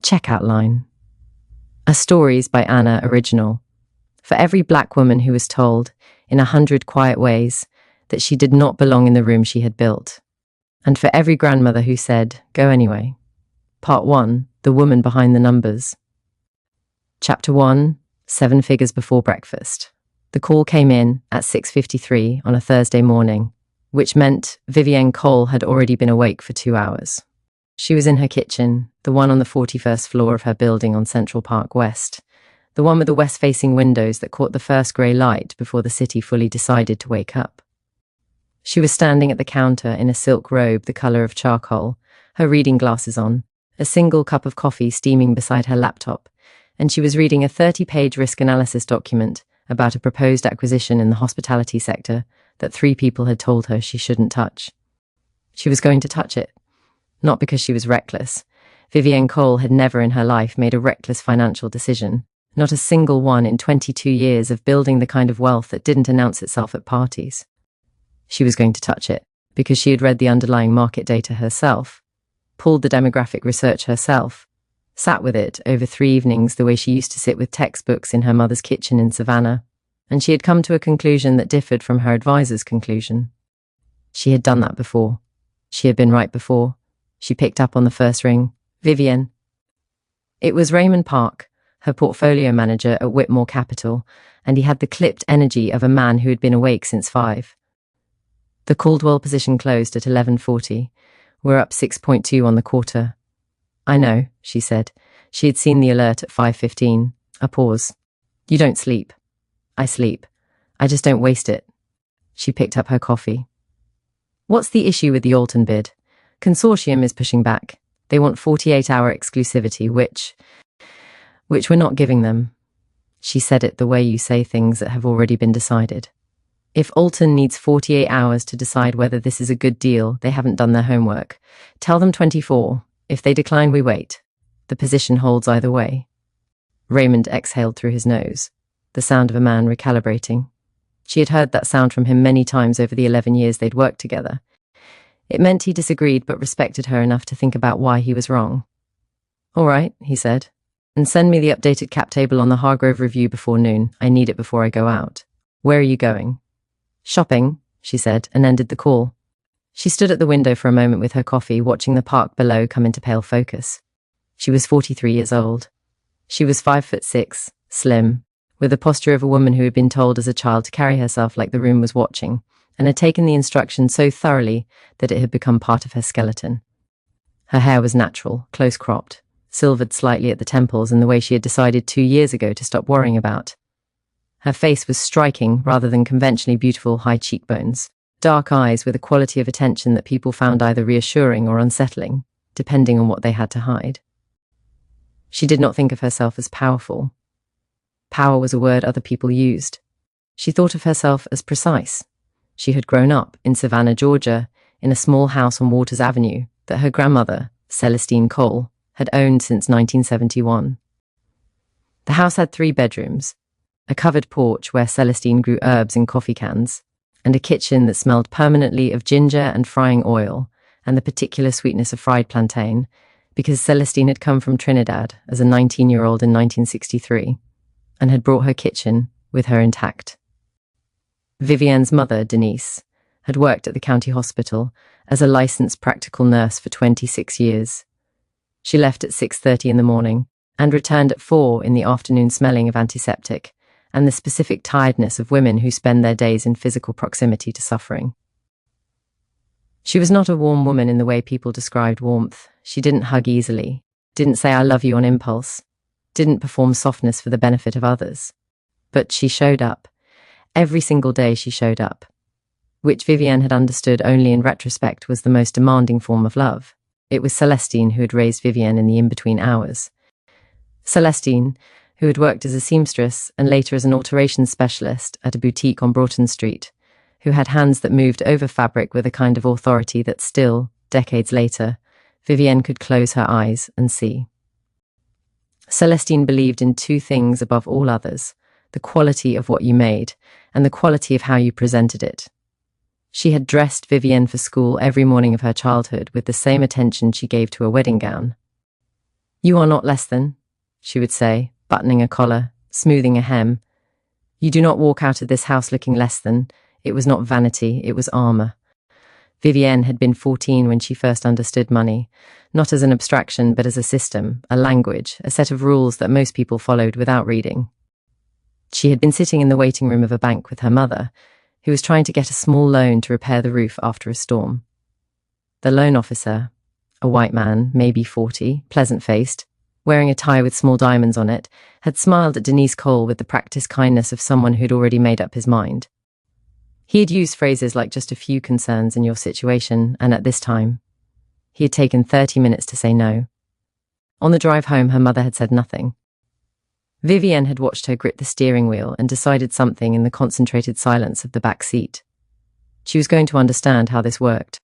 Checkout line. A Stories by Anna original. For every black woman who was told, in 100 quiet ways, that she did not belong in the room she had built. And for every grandmother who said, go anyway. Part 1, The Woman Behind the Numbers. Chapter 1, 7 Figures Before Breakfast. The call came in at 6:53 on a Thursday morning, which meant Vivienne Cole had already been awake for 2 hours. She was in her kitchen, the one on the 41st floor of her building on Central Park West, the one with the west-facing windows that caught the first grey light before the city fully decided to wake up. She was standing at the counter in a silk robe the colour of charcoal, her reading glasses on, a single cup of coffee steaming beside her laptop, and she was reading a 30-page risk analysis document about a proposed acquisition in the hospitality sector that 3 people had told her she shouldn't touch. She was going to touch it. Not because she was reckless. Vivienne Cole had never in her life made a reckless financial decision, not a single one in 22 years of building the kind of wealth that didn't announce itself at parties. She was going to touch it because she had read the underlying market data herself, pulled the demographic research herself, sat with it over 3 evenings the way she used to sit with textbooks in her mother's kitchen in Savannah, and she had come to a conclusion that differed from her advisor's conclusion. She had done that before. She had been right before. She picked up on the first ring. Vivienne. It was Raymond Park, her portfolio manager at Whitmore Capital, and he had the clipped energy of a man who had been awake since 5. The Caldwell position closed at 11:40. We're up 6.2 on the quarter. I know, she said. She had seen the alert at 5:15. A pause. You don't sleep. I sleep. I just don't waste it. She picked up her coffee. What's the issue with the Alton bid? Consortium is pushing back. They want 48-hour exclusivity, which we're not giving them. She said it the way you say things that have already been decided. If Alton needs 48 hours to decide whether this is a good deal, they haven't done their homework. Tell them 24. If they decline, we wait. The position holds either way. Raymond exhaled through his nose, the sound of a man recalibrating. She had heard that sound from him many times over the 11 years they'd worked together. It meant he disagreed but respected her enough to think about why he was wrong. All right, he said, and send me the updated cap table on the Hargrove review before noon. I need it before I go out. Where are you going? Shopping, she said, and ended the call. She stood at the window for a moment with her coffee, watching the park below come into pale focus. She was 43 years old. She was 5'6", slim, with the posture of a woman who had been told as a child to carry herself like the room was watching, and had taken the instruction so thoroughly that it had become part of her skeleton. Her hair was natural, close-cropped, silvered slightly at the temples in the way she had decided 2 years ago to stop worrying about. Her face was striking rather than conventionally beautiful high cheekbones, dark eyes with a quality of attention that people found either reassuring or unsettling, depending on what they had to hide. She did not think of herself as powerful. Power was a word other people used. She thought of herself as precise. She had grown up in Savannah, Georgia, in a small house on Waters Avenue that her grandmother, Celestine Cole, had owned since 1971. The house had 3 bedrooms, a covered porch where Celestine grew herbs in coffee cans, and a kitchen that smelled permanently of ginger and frying oil and the particular sweetness of fried plantain, because Celestine had come from Trinidad as a 19-year-old in 1963 and had brought her kitchen with her intact. Vivienne's mother, Denise, had worked at the county hospital as a licensed practical nurse for 26 years. She left at 6:30 in the morning and returned at 4 in the afternoon smelling of antiseptic and the specific tiredness of women who spend their days in physical proximity to suffering. She was not a warm woman in the way people described warmth. She didn't hug easily, didn't say I love you on impulse, didn't perform softness for the benefit of others. But she showed up. Every single day she showed up, which Vivienne had understood only in retrospect was the most demanding form of love. It was Celestine who had raised Vivienne in the in-between hours. Celestine, who had worked as a seamstress and later as an alterations specialist at a boutique on Broughton Street, who had hands that moved over fabric with a kind of authority that still, decades later, Vivienne could close her eyes and see. Celestine believed in 2 things above all others: the quality of what you made and the quality of how you presented it. She had dressed Vivienne for school every morning of her childhood with the same attention she gave to a wedding gown. "You are not less than," she would say, buttoning a collar, smoothing a hem. "You do not walk out of this house looking less than." It was not vanity, it was armor. Vivienne had been 14 when she first understood money, not as an abstraction but as a system, a language, a set of rules that most people followed without reading. She had been sitting in the waiting room of a bank with her mother, who was trying to get a small loan to repair the roof after a storm. The loan officer, a white man, maybe 40, pleasant-faced, wearing a tie with small diamonds on it, had smiled at Denise Cole with the practiced kindness of someone who'd already made up his mind. He had used phrases like "just a few concerns in your situation," and at this time, he had taken 30 minutes to say no. On the drive home, her mother had said nothing. Vivienne had watched her grip the steering wheel and decided something in the concentrated silence of the back seat. She was going to understand how this worked.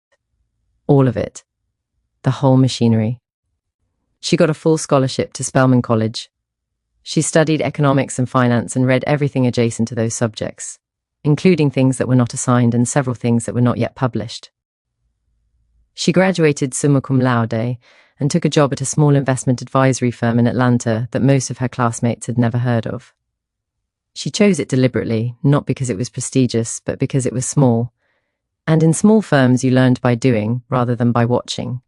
All of it. The whole machinery. She got a full scholarship to Spelman College. She studied economics and finance and read everything adjacent to those subjects, including things that were not assigned and several things that were not yet published. She graduated summa cum laude and took a job at a small investment advisory firm in Atlanta that most of her classmates had never heard of. She chose it deliberately, not because it was prestigious, but because it was small. And in small firms you learned by doing rather than by watching.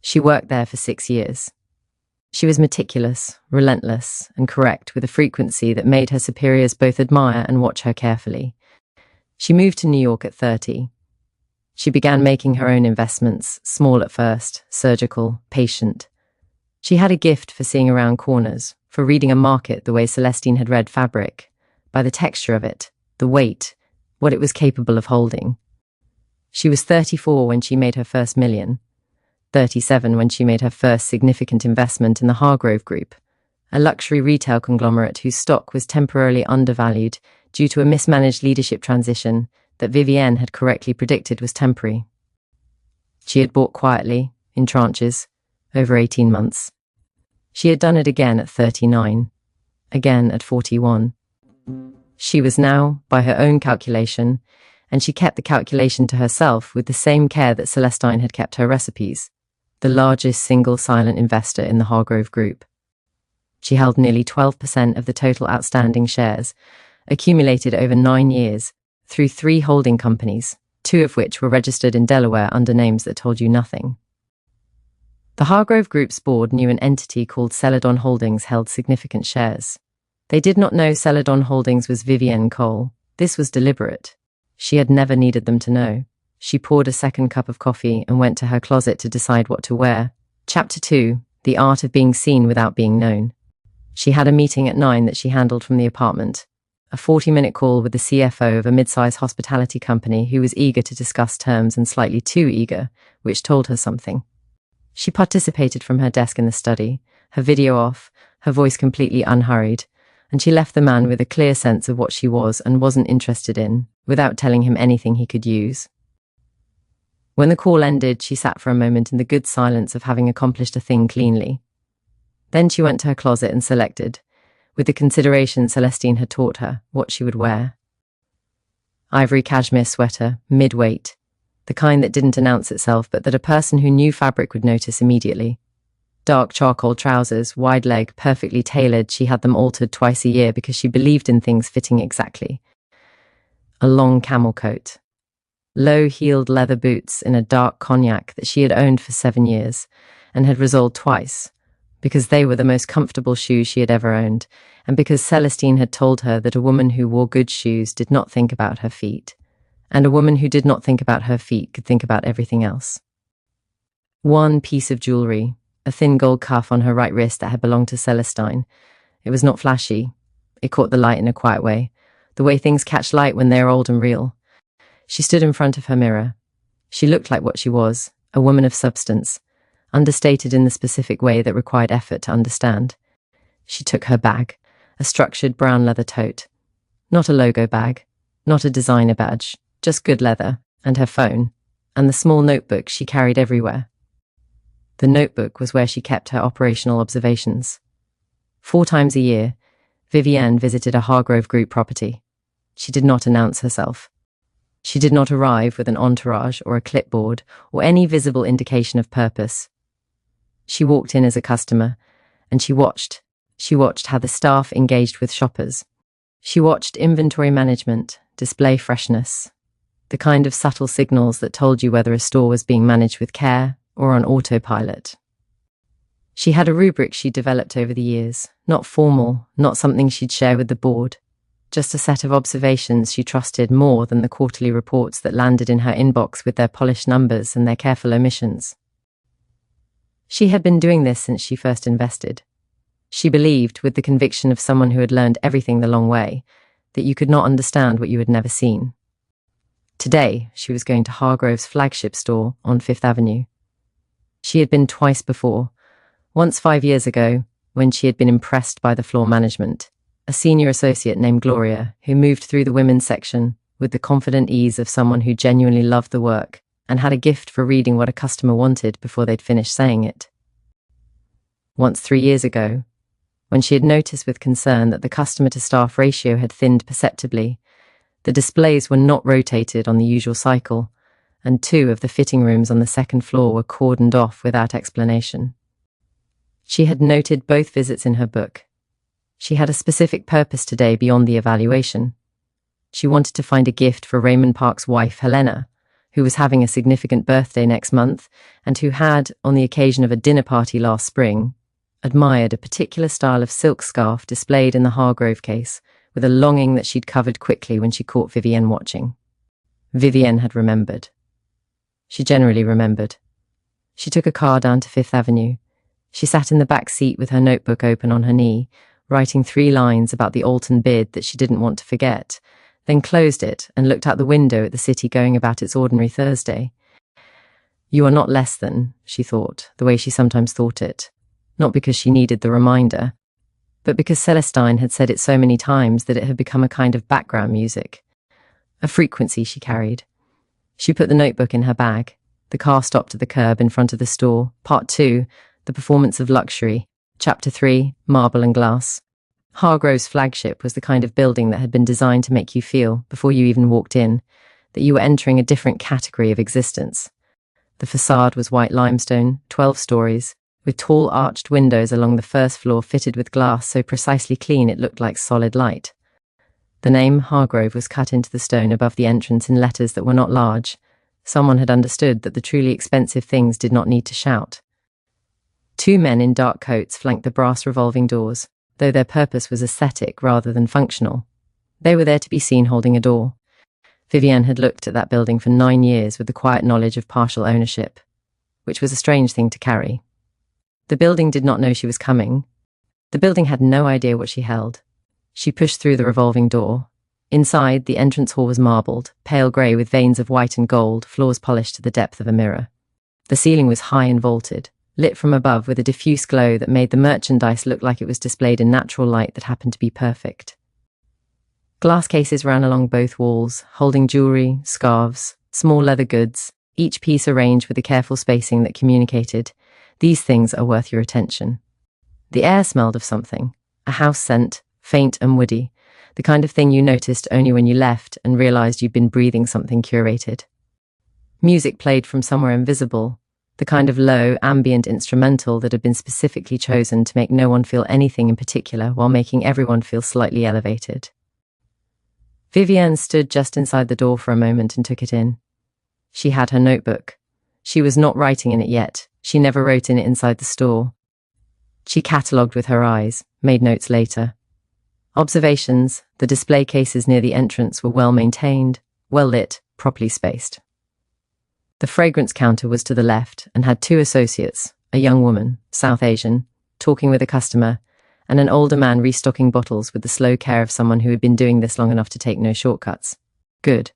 She worked there for 6 years. She was meticulous, relentless, and correct with a frequency that made her superiors both admire and watch her carefully. She moved to New York at 30. She began making her own investments, small at first, surgical, patient. She had a gift for seeing around corners, for reading a market the way Celestine had read fabric, by the texture of it, the weight, what it was capable of holding. She was 34 when she made her first million, 37 when she made her first significant investment in the Hargrove Group, a luxury retail conglomerate whose stock was temporarily undervalued due to a mismanaged leadership transition that Vivienne had correctly predicted was temporary. She had bought quietly, in tranches, over 18 months. She had done it again at 39, again at 41. She was now, by her own calculation, and she kept the calculation to herself with the same care that Celestine had kept her recipes, the largest single silent investor in the Hargrove Group. She held nearly 12% of the total outstanding shares, accumulated over 9 years, through 3 holding companies, 2 of which were registered in Delaware under names that told you nothing. The Hargrove Group's board knew an entity called Celadon Holdings held significant shares. They did not know Celadon Holdings was Vivienne Cole. This was deliberate. She had never needed them to know. She poured a second cup of coffee and went to her closet to decide what to wear. Chapter 2, The Art of Being Seen Without Being Known. She had a meeting at 9 that she handled from the apartment. A 40-minute call with the CFO of a mid-size hospitality company who was eager to discuss terms and slightly too eager, which told her something. She participated from her desk in the study, her video off, her voice completely unhurried, and she left the man with a clear sense of what she was and wasn't interested in, without telling him anything he could use. When the call ended, she sat for a moment in the good silence of having accomplished a thing cleanly. Then she went to her closet and selected, with the consideration Celestine had taught her, what she would wear. Ivory cashmere sweater, mid-weight, the kind that didn't announce itself but that a person who knew fabric would notice immediately. Dark charcoal trousers, wide leg, perfectly tailored. She had them altered twice a year because she believed in things fitting exactly. A long camel coat. Low-heeled leather boots in a dark cognac that she had owned for 7 years and had resoled twice, because they were the most comfortable shoes she had ever owned, and because Celestine had told her that a woman who wore good shoes did not think about her feet, and a woman who did not think about her feet could think about everything else. One piece of jewelry, a thin gold cuff on her right wrist that had belonged to Celestine. It was not flashy. It caught the light in a quiet way, the way things catch light when they are old and real. She stood in front of her mirror. She looked like what she was, a woman of substance, understated in the specific way that required effort to understand. She took her bag, a structured brown leather tote. Not a logo bag, not a designer badge, just good leather, and her phone, and the small notebook she carried everywhere. The notebook was where she kept her operational observations. 4 times a year, Vivienne visited a Hargrove Group property. She did not announce herself. She did not arrive with an entourage or a clipboard or any visible indication of purpose. She She walked in as a customer, and she watched. She watched how the staff engaged with shoppers. She watched inventory management, display freshness, the kind of subtle signals that told you whether a store was being managed with care or on autopilot. She had a rubric she'd developed over the years, not formal, not something she'd share with the board, just a set of observations she trusted more than the quarterly reports that landed in her inbox with their polished numbers and their careful omissions. She had been doing this since she first invested. She believed, with the conviction of someone who had learned everything the long way, that you could not understand what you had never seen. Today, she was going to Hargrove's flagship store on Fifth Avenue. She had been twice before. Once 5 years ago, when she had been impressed by the floor management, a senior associate named Gloria, who moved through the women's section with the confident ease of someone who genuinely loved the work and had a gift for reading what a customer wanted before they'd finished saying it. Once 3 years ago, when she had noticed with concern that the customer-to-staff ratio had thinned perceptibly, the displays were not rotated on the usual cycle, and 2 of the fitting rooms on the second floor were cordoned off without explanation. She had noted both visits in her book. She had a specific purpose today beyond the evaluation. She wanted to find a gift for Raymond Park's wife, Helena, who was having a significant birthday next month and who had, on the occasion of a dinner party last spring, admired a particular style of silk scarf displayed in the Hargrove case, with a longing that she'd covered quickly when she caught Vivienne watching. Vivienne had remembered. She generally remembered. She took a car down to Fifth Avenue. She sat in the back seat with her notebook open on her knee, writing 3 lines about the Alton bid that she didn't want to forget, then closed it and looked out the window at the city going about its ordinary Thursday. You are not less than, she thought, the way she sometimes thought it, not because she needed the reminder, but because Celestine had said it so many times that it had become a kind of background music, a frequency she carried. She put the notebook in her bag. The car stopped at the curb in front of the store. Part 2, The Performance of Luxury. Chapter 3, Marble and Glass. Hargrove's flagship was the kind of building that had been designed to make you feel, before you even walked in, that you were entering a different category of existence. The facade was white limestone, 12 stories, with tall arched windows along the first floor fitted with glass so precisely clean it looked like solid light. The name Hargrove was cut into the stone above the entrance in letters that were not large. Someone had understood that the truly expensive things did not need to shout. 2 men in dark coats flanked the brass revolving doors, though their purpose was aesthetic rather than functional. They were there to be seen holding a door. Vivienne had looked at that building for 9 years with the quiet knowledge of partial ownership, which was a strange thing to carry. The building did not know she was coming. The building had no idea what she held. She pushed through the revolving door. Inside, the entrance hall was marbled, pale grey with veins of white and gold, floors polished to the depth of a mirror. The ceiling was high and vaulted, lit from above with a diffuse glow that made the merchandise look like it was displayed in natural light that happened to be perfect. Glass cases ran along both walls, holding jewellery, scarves, small leather goods, each piece arranged with a careful spacing that communicated, "These things are worth your attention." The air smelled of something, a house scent, faint and woody, the kind of thing you noticed only when you left and realised you'd been breathing something curated. Music played from somewhere invisible, the kind of low, ambient instrumental that had been specifically chosen to make no one feel anything in particular while making everyone feel slightly elevated. Vivienne stood just inside the door for a moment and took it in. She had her notebook. She was not writing in it yet. She never wrote in it inside the store. She catalogued with her eyes, made notes later. Observations: the display cases near the entrance were well maintained, well lit, properly spaced. The fragrance counter was to the left and had 2 associates, a young woman, South Asian, talking with a customer, and an older man restocking bottles with the slow care of someone who had been doing this long enough to take no shortcuts. Good.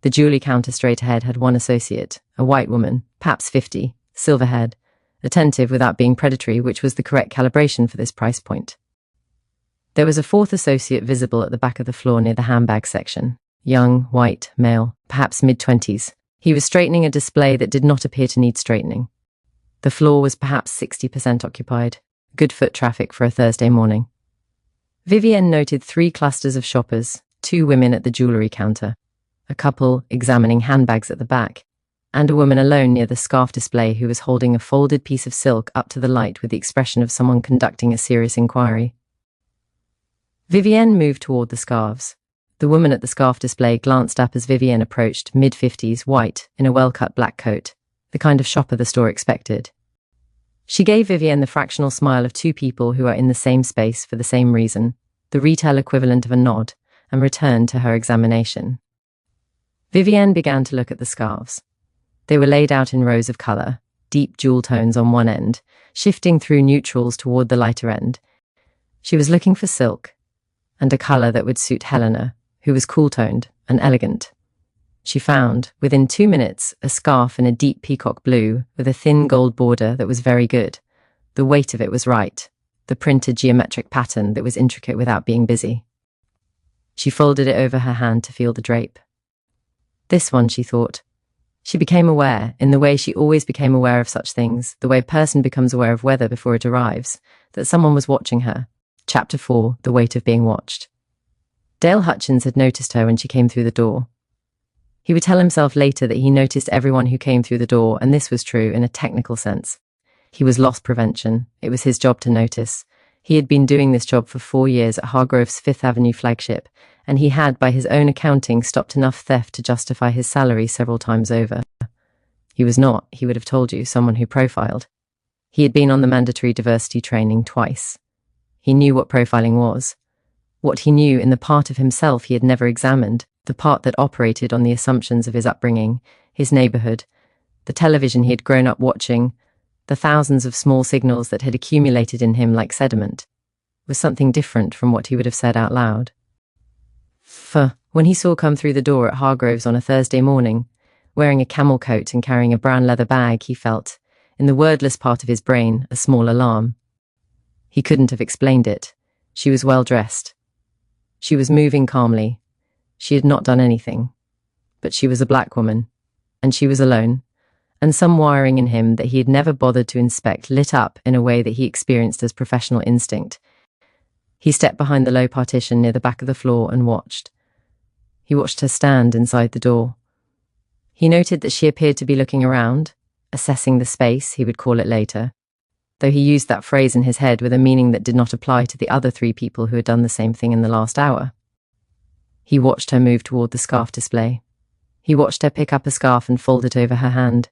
The jewellery counter straight ahead had 1 associate, a white woman, perhaps 50, silver-haired, attentive without being predatory, which was the correct calibration for this price point. There was a 4th associate visible at the back of the floor near the handbag section. Young, white, male, perhaps mid-20s. He was straightening a display that did not appear to need straightening. The floor was perhaps 60% occupied. Good foot traffic for a Thursday morning. Vivienne noted 3 clusters of shoppers, 2 women at the jewellery counter, a couple examining handbags at the back, and a woman alone near the scarf display who was holding a folded piece of silk up to the light with the expression of someone conducting a serious inquiry. Vivienne moved toward the scarves. The woman at the scarf display glanced up as Vivienne approached, mid-50s, white, in a well-cut black coat, the kind of shopper the store expected. She gave Vivienne the fractional smile of two people who are in the same space for the same reason, the retail equivalent of a nod, and returned to her examination. Vivienne began to look at the scarves. They were laid out in rows of colour, deep jewel tones on one end, shifting through neutrals toward the lighter end. She was looking for silk, and a colour that would suit Helena, who was cool-toned and elegant. She found, within 2 minutes, a scarf in a deep peacock blue with a thin gold border that was very good. The weight of it was right, the printed geometric pattern that was intricate without being busy. She folded it over her hand to feel the drape. This one, she thought. She became aware, in the way she always became aware of such things, the way a person becomes aware of weather before it arrives, that someone was watching her. Chapter 4, The Weight of Being Watched. Dale Hutchins had noticed her when she came through the door. He would tell himself later that he noticed everyone who came through the door, and this was true in a technical sense. He was loss prevention. It was his job to notice. He had been doing this job for 4 years at Hargrove's Fifth Avenue flagship, and he had, by his own accounting, stopped enough theft to justify his salary several times over. He was not, he would have told you, someone who profiled. He had been on the mandatory diversity training twice. He knew what profiling was. What he knew in the part of himself he had never examined, the part that operated on the assumptions of his upbringing, his neighborhood, the television he had grown up watching, the thousands of small signals that had accumulated in him like sediment, was something different from what he would have said out loud. When he saw come through the door at Hargrove's on a Thursday morning, wearing a camel coat and carrying a brown leather bag, he felt, in the wordless part of his brain, a small alarm. He couldn't have explained it. She was well dressed. She was moving calmly. She had not done anything. But she was a black woman, and she was alone, and some wiring in him that he had never bothered to inspect lit up in a way that he experienced as professional instinct. He stepped behind the low partition near the back of the floor and watched. He watched her stand inside the door. He noted that she appeared to be looking around, assessing the space, he would call it later, though he used that phrase in his head with a meaning that did not apply to the other 3 people who had done the same thing in the last hour. He watched her move toward the scarf display. He watched her pick up a scarf and fold it over her hand.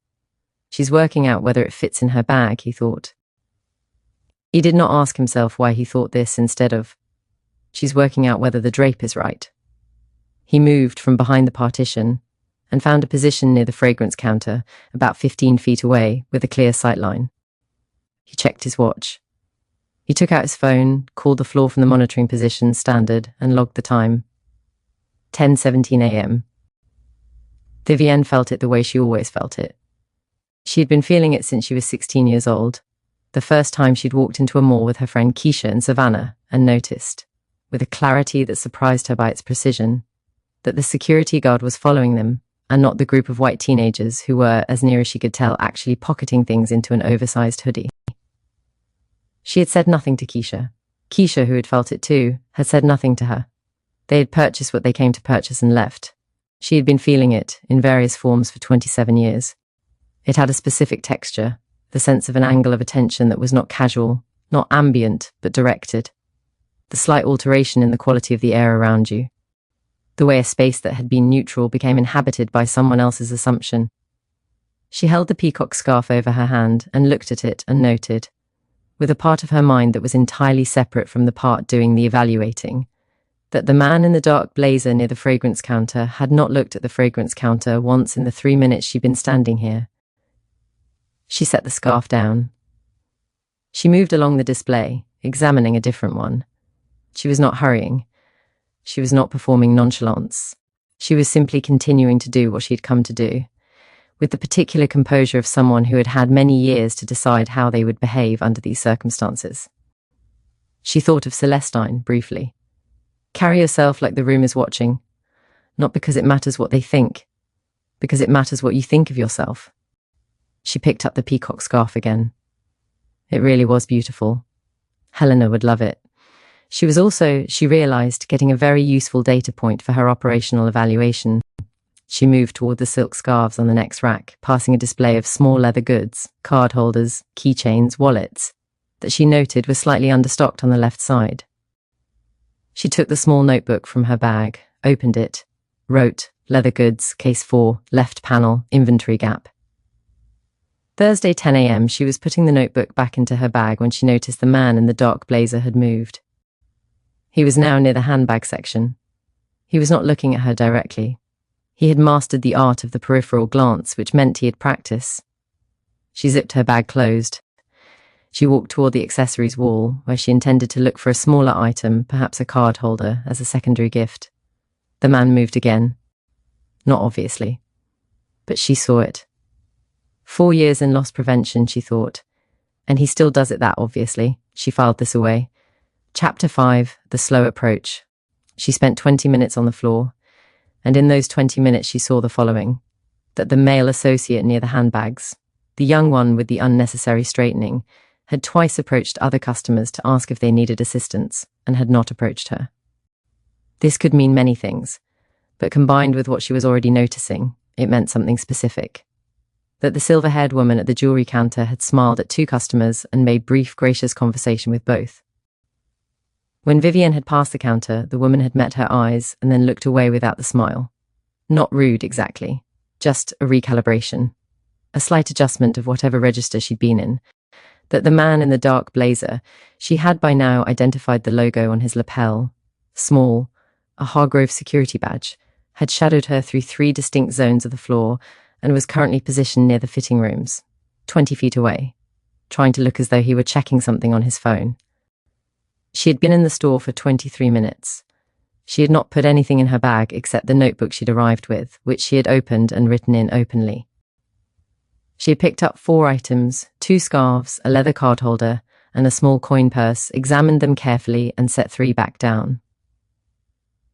She's working out whether it fits in her bag, he thought. He did not ask himself why he thought this instead of, she's working out whether the drape is right. He moved from behind the partition and found a position near the fragrance counter, about 15 feet away, with a clear sightline. He checked his watch. He took out his phone, called the floor from the monitoring position standard, and logged the time. 10:17 a.m. Vivienne felt it the way she always felt it. She had been feeling it since she was 16 years old, the first time she'd walked into a mall with her friend Keisha in Savannah, and noticed, with a clarity that surprised her by its precision, that the security guard was following them, and not the group of white teenagers who were, as near as she could tell, actually pocketing things into an oversized hoodie. She had said nothing to Keisha. Keisha, who had felt it too, had said nothing to her. They had purchased what they came to purchase and left. She had been feeling it, in various forms, for 27 years. It had a specific texture, the sense of an angle of attention that was not casual, not ambient, but directed. The slight alteration in the quality of the air around you. The way a space that had been neutral became inhabited by someone else's assumption. She held the peacock scarf over her hand and looked at it and noted, with a part of her mind that was entirely separate from the part doing the evaluating, that the man in the dark blazer near the fragrance counter had not looked at the fragrance counter once in the 3 minutes she'd been standing here. She set the scarf down. She moved along the display, examining a different one. She was not hurrying. She was not performing nonchalance. She was simply continuing to do what she had come to do, with the particular composure of someone who had had many years to decide how they would behave under these circumstances. She thought of Celestine, briefly. Carry yourself like the room is watching, not because it matters what they think, because it matters what you think of yourself. She picked up the peacock scarf again. It really was beautiful. Helena would love it. She was also, she realized, getting a very useful data point for her operational evaluation. She moved toward the silk scarves on the next rack, passing a display of small leather goods, card holders, keychains, wallets, that she noted were slightly understocked on the left side. She took the small notebook from her bag, opened it, wrote, leather goods, case 4, left panel, inventory gap. Thursday 10 a.m. She was putting the notebook back into her bag when she noticed the man in the dark blazer had moved. He was now near the handbag section. He was not looking at her directly. He had mastered the art of the peripheral glance, which meant he had practice. She zipped her bag closed. She walked toward the accessories wall, where she intended to look for a smaller item, perhaps a card holder, as a secondary gift. The man moved again. Not obviously. But she saw it. 4 years in loss prevention, she thought. And he still does it that obviously. She filed this away. Chapter 5, The Slow Approach. She spent 20 minutes on the floor, and in those 20 minutes she saw the following: that the male associate near the handbags, the young one with the unnecessary straightening, had twice approached other customers to ask if they needed assistance, and had not approached her. This could mean many things, but combined with what she was already noticing, it meant something specific. That the silver-haired woman at the jewelry counter had smiled at 2 customers and made brief, gracious conversation with both. When Vivienne had passed the counter, the woman had met her eyes and then looked away without the smile. Not rude, exactly. Just a recalibration. A slight adjustment of whatever register she'd been in. That the man in the dark blazer, she had by now identified the logo on his lapel, small, a Hargrove security badge, had shadowed her through 3 distinct zones of the floor and was currently positioned near the fitting rooms, 20 feet away, trying to look as though he were checking something on his phone. She had been in the store for 23 minutes. She had not put anything in her bag except the notebook she'd arrived with, which she had opened and written in openly. She had picked up 4 items, 2 scarves, a leather card holder, and a small coin purse, examined them carefully, and set 3 back down.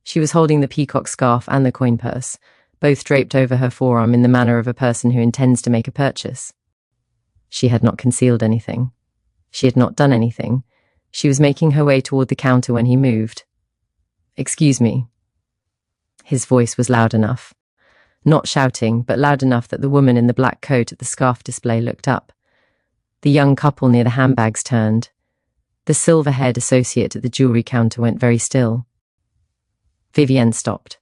She was holding the peacock scarf and the coin purse, both draped over her forearm in the manner of a person who intends to make a purchase. She had not concealed anything. She had not done anything. She was making her way toward the counter when he moved. "Excuse me." His voice was loud enough. Not shouting, but loud enough that the woman in the black coat at the scarf display looked up. The young couple near the handbags turned. The silver-haired associate at the jewelry counter went very still. Vivienne stopped.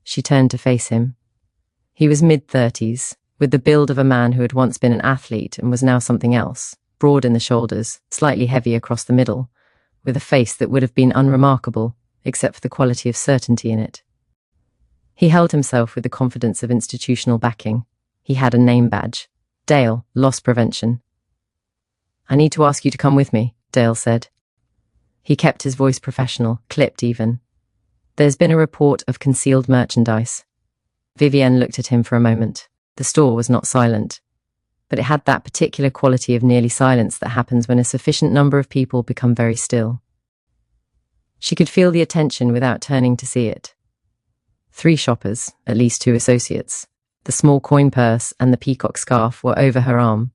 She turned to face him. He was mid-30s, with the build of a man who had once been an athlete and was now something else. Broad in the shoulders, slightly heavy across the middle, with a face that would have been unremarkable, except for the quality of certainty in it. He held himself with the confidence of institutional backing. He had a name badge. Dale, Loss Prevention. "I need to ask you to come with me," Dale said. He kept his voice professional, clipped even. "There's been a report of concealed merchandise." Vivienne looked at him for a moment. The store was not silent, but it had that particular quality of nearly silence that happens when a sufficient number of people become very still. She could feel the attention without turning to see it. 3 shoppers, at least 2 associates. The small coin purse and the peacock scarf were over her arm.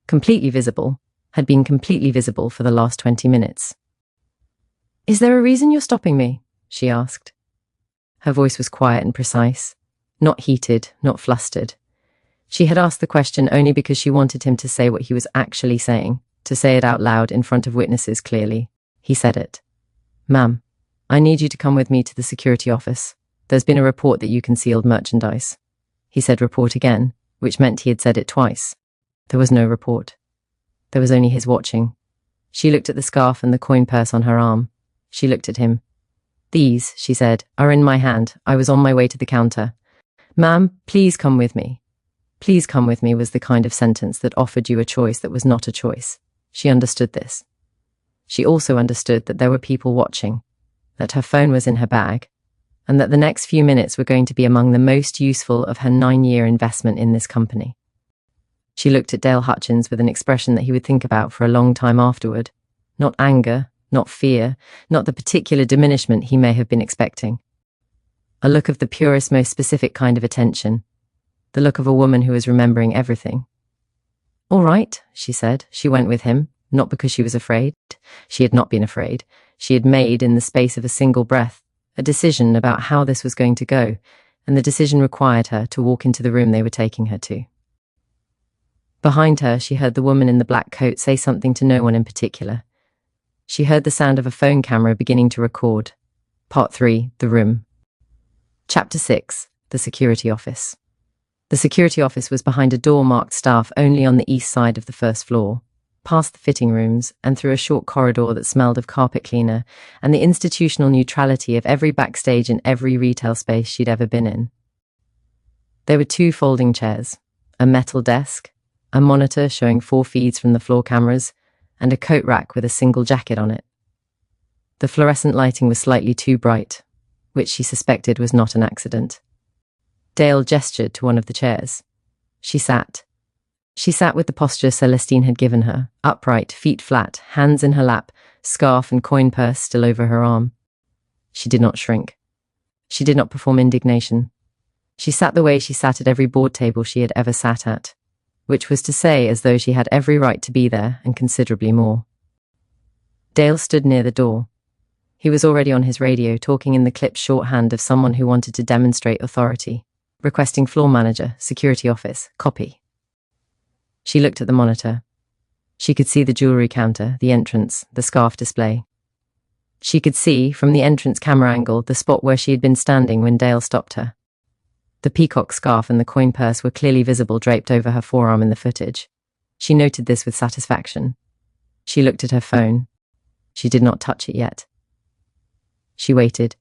Completely visible, had been completely visible for the last 20 minutes. "Is there a reason you're stopping me?" she asked. Her voice was quiet and precise, not heated, not flustered. She had asked the question only because she wanted him to say what he was actually saying, to say it out loud in front of witnesses clearly. He said it. "Ma'am, I need you to come with me to the security office. There's been a report that you concealed merchandise." He said report again, which meant he had said it twice. There was no report. There was only his watching. She looked at the scarf and the coin purse on her arm. She looked at him. "These," she said, "are in my hand. I was on my way to the counter. Ma'am, please come with me." "Please come with me" was the kind of sentence that offered you a choice that was not a choice. She understood this. She also understood that there were people watching, that her phone was in her bag, and that the next few minutes were going to be among the most useful of her 9-year investment in this company. She looked at Dale Hutchins with an expression that he would think about for a long time afterward. Not anger, not fear, not the particular diminishment he may have been expecting. A look of the purest, most specific kind of attention. The look of a woman who is remembering everything. "All right," she said. She went with him, not because she was afraid. She had not been afraid. She had made, in the space of a single breath, a decision about how this was going to go, and the decision required her to walk into the room they were taking her to. Behind her, she heard the woman in the black coat say something to no one in particular. She heard the sound of a phone camera beginning to record. Part 3, The Room. Chapter 6, The Security Office. The security office was behind a door marked staff only on the east side of the first floor, past the fitting rooms and through a short corridor that smelled of carpet cleaner and the institutional neutrality of every backstage in every retail space she'd ever been in. There were 2 folding chairs, a metal desk, a monitor showing 4 feeds from the floor cameras, and a coat rack with a single jacket on it. The fluorescent lighting was slightly too bright, which she suspected was not an accident. Dale gestured to one of the chairs. She sat. She sat with the posture Celestine had given her, upright, feet flat, hands in her lap, scarf and coin purse still over her arm. She did not shrink. She did not perform indignation. She sat the way she sat at every board table she had ever sat at, which was to say as though she had every right to be there and considerably more. Dale stood near the door. He was already on his radio, talking in the clipped shorthand of someone who wanted to demonstrate authority, requesting floor manager, security office, copy. She looked at the monitor. She could see the jewelry counter, the entrance, the scarf display. She could see, from the entrance camera angle, the spot where she had been standing when Dale stopped her. The peacock scarf and the coin purse were clearly visible draped over her forearm in the footage. She noted this with satisfaction. She looked at her phone. She did not touch it yet. She waited.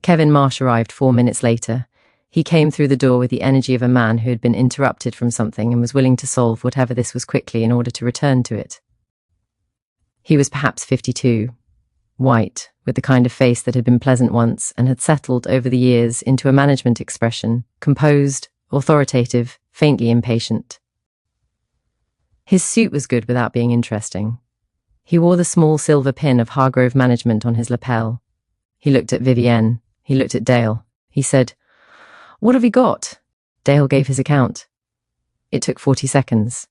Kevin Marsh arrived 4 minutes later. He came through the door with the energy of a man who had been interrupted from something and was willing to solve whatever this was quickly in order to return to it. He was perhaps 52, white, with the kind of face that had been pleasant once and had settled over the years into a management expression, composed, authoritative, faintly impatient. His suit was good without being interesting. He wore the small silver pin of Hargrove Management on his lapel. He looked at Vivienne. He looked at Dale. He said, "What have you got?" Dale gave his account. It took 40 seconds.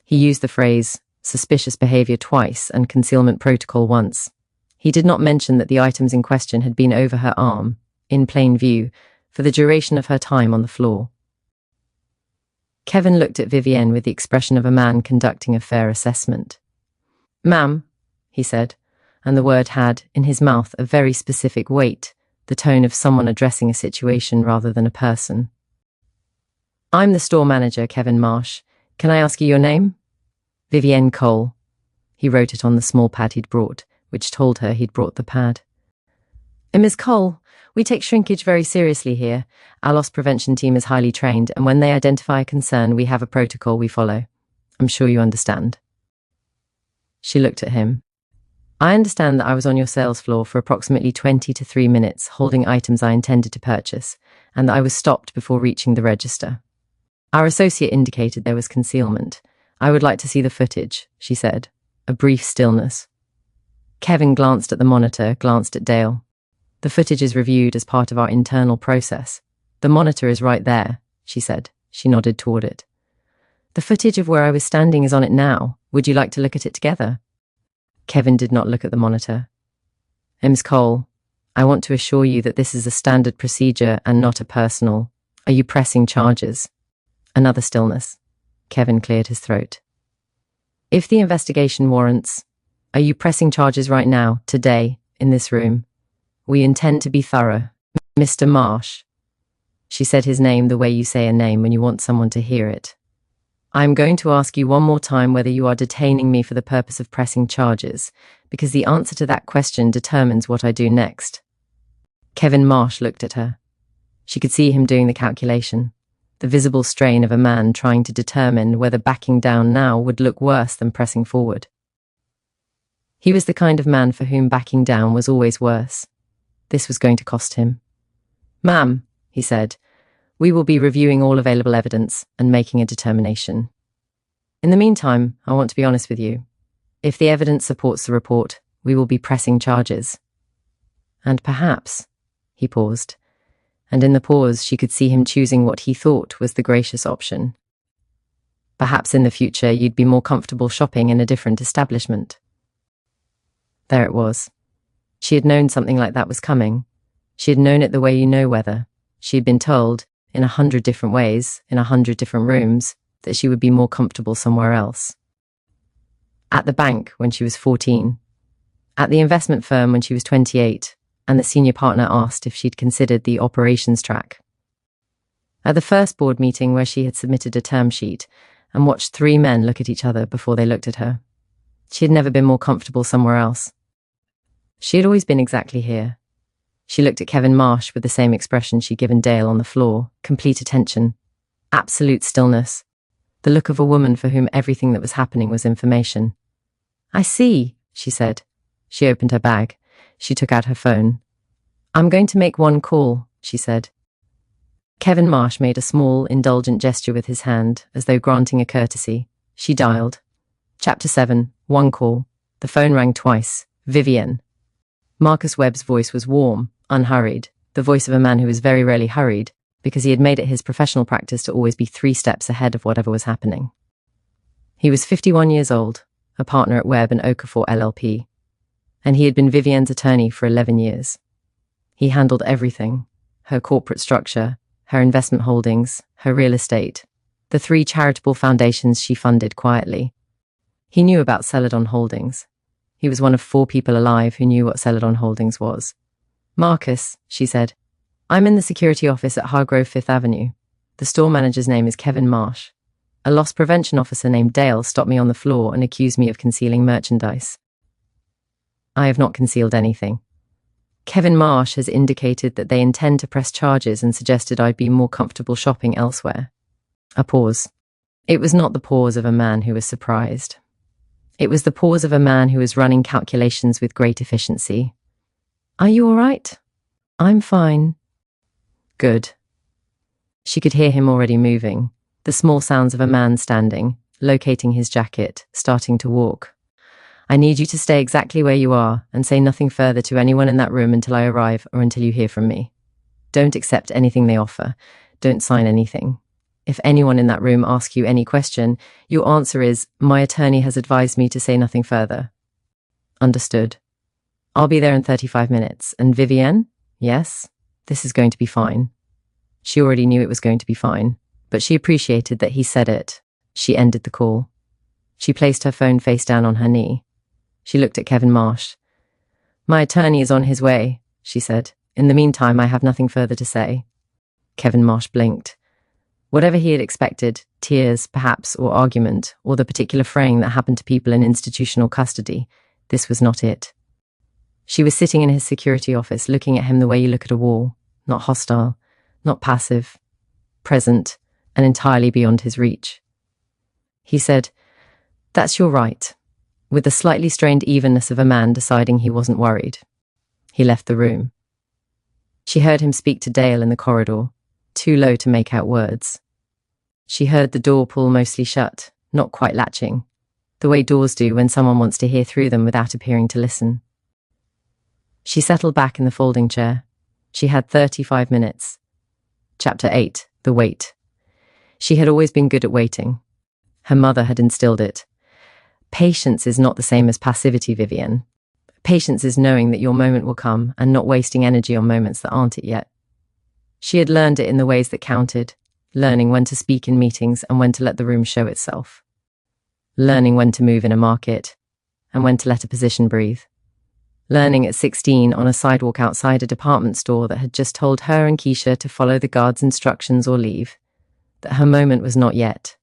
He used the phrase, suspicious behavior twice and concealment protocol once. He did not mention that the items in question had been over her arm, in plain view, for the duration of her time on the floor. Kevin looked at Vivienne with the expression of a man conducting a fair assessment. "Ma'am," he said, and the word had, in his mouth, a very specific weight, the tone of someone addressing a situation rather than a person. "I'm the store manager, Kevin Marsh. Can I ask you your name?" "Vivienne Cole." He wrote it on the small pad he'd brought, which told her he'd brought the pad. "Ms. Cole, we take shrinkage very seriously here. Our loss prevention team is highly trained, and when they identify a concern, we have a protocol we follow. I'm sure you understand." She looked at him. "I understand that I was on your sales floor for approximately 20 to 3 minutes, holding items I intended to purchase, and that I was stopped before reaching the register. Our associate indicated there was concealment. I would like to see the footage," she said. A brief stillness. Kevin glanced at the monitor, glanced at Dale. "The footage is reviewed as part of our internal process. The monitor is right there," she said. She nodded toward it. "The footage of where I was standing is on it now. Would you like to look at it together?" Kevin did not look at the monitor. "Ms. Cole, I want to assure you that this is a standard procedure and not a personal. Are you pressing charges?" Another stillness. Kevin cleared his throat. "If the investigation warrants, are you pressing charges right now, today, in this room? We intend to be thorough. Mr. Marsh." She said his name the way you say a name when you want someone to hear it. "I'm going to ask you one more time whether you are detaining me for the purpose of pressing charges, because the answer to that question determines what I do next." Kevin Marsh looked at her. She could see him doing the calculation, the visible strain of a man trying to determine whether backing down now would look worse than pressing forward. He was the kind of man for whom backing down was always worse. This was going to cost him. "Ma'am," he said, "we will be reviewing all available evidence and making a determination. In the meantime, I want to be honest with you. If the evidence supports the report, we will be pressing charges. And perhaps," he paused, and in the pause she could see him choosing what he thought was the gracious option. "Perhaps in the future you'd be more comfortable shopping in a different establishment." There it was. She had known something like that was coming. She had known it the way you know weather. She had been told, in 100 different ways, in 100 different rooms, that she would be more comfortable somewhere else. At the bank when she was 14, at the investment firm when she was 28, and the senior partner asked if she'd considered the operations track. At the first board meeting where she had submitted a term sheet and watched 3 men look at each other before they looked at her. She had never been more comfortable somewhere else. She had always been exactly here. She looked at Kevin Marsh with the same expression she'd given Dale on the floor, complete attention, absolute stillness, the look of a woman for whom everything that was happening was information. "I see," she said. She opened her bag. She took out her phone. "I'm going to make one call," she said. Kevin Marsh made a small, indulgent gesture with his hand, as though granting a courtesy. She dialed. Chapter 7, one call. The phone rang twice. Vivienne. Marcus Webb's voice was warm, unhurried, the voice of a man who was very rarely hurried, because he had made it his professional practice to always be 3 steps ahead of whatever was happening. He was 51 years old, a partner at Webb and Okafor LLP, and he had been Vivienne's attorney for 11 years. He handled everything: her corporate structure, her investment holdings, her real estate, the 3 charitable foundations she funded quietly. He knew about Celadon Holdings. He was one of 4 people alive who knew what Celadon Holdings was. "Marcus," she said, "I'm in the security office at Hargrove 5th Avenue. The store manager's name is Kevin Marsh. A loss prevention officer named Dale stopped me on the floor and accused me of concealing merchandise. I have not concealed anything. Kevin Marsh has indicated that they intend to press charges and suggested I'd be more comfortable shopping elsewhere." A pause. It was not the pause of a man who was surprised. It was the pause of a man who was running calculations with great efficiency. "Are you all right?" "I'm fine." "Good." She could hear him already moving, the small sounds of a man standing, locating his jacket, starting to walk. "I need you to stay exactly where you are and say nothing further to anyone in that room until I arrive or until you hear from me. Don't accept anything they offer. Don't sign anything. If anyone in that room asks you any question, your answer is, 'My attorney has advised me to say nothing further.'" "Understood. I'll be there in 35 minutes. And Vivienne?" "Yes, this is going to be fine." She already knew it was going to be fine, but she appreciated that he said it. She ended the call. She placed her phone face down on her knee. She looked at Kevin Marsh. "My attorney is on his way," she said. "In the meantime, I have nothing further to say." Kevin Marsh blinked. Whatever he had expected, tears, perhaps, or argument, or the particular fraying that happened to people in institutional custody, this was not it. She was sitting in his security office, looking at him the way you look at a wall, not hostile, not passive, present, and entirely beyond his reach. He said, "That's your right," with the slightly strained evenness of a man deciding he wasn't worried. He left the room. She heard him speak to Dale in the corridor, too low to make out words. She heard the door pull mostly shut, not quite latching, the way doors do when someone wants to hear through them without appearing to listen. She settled back in the folding chair. She had 35 minutes. Chapter 8, The Wait. She had always been good at waiting. Her mother had instilled it. Patience is not the same as passivity, Vivienne. Patience is knowing that your moment will come and not wasting energy on moments that aren't it yet. She had learned it in the ways that counted, learning when to speak in meetings and when to let the room show itself. Learning when to move in a market and when to let a position breathe. Learning at 16 on a sidewalk outside a department store that had just told her and Keisha to follow the guard's instructions or leave, that her moment was not yet,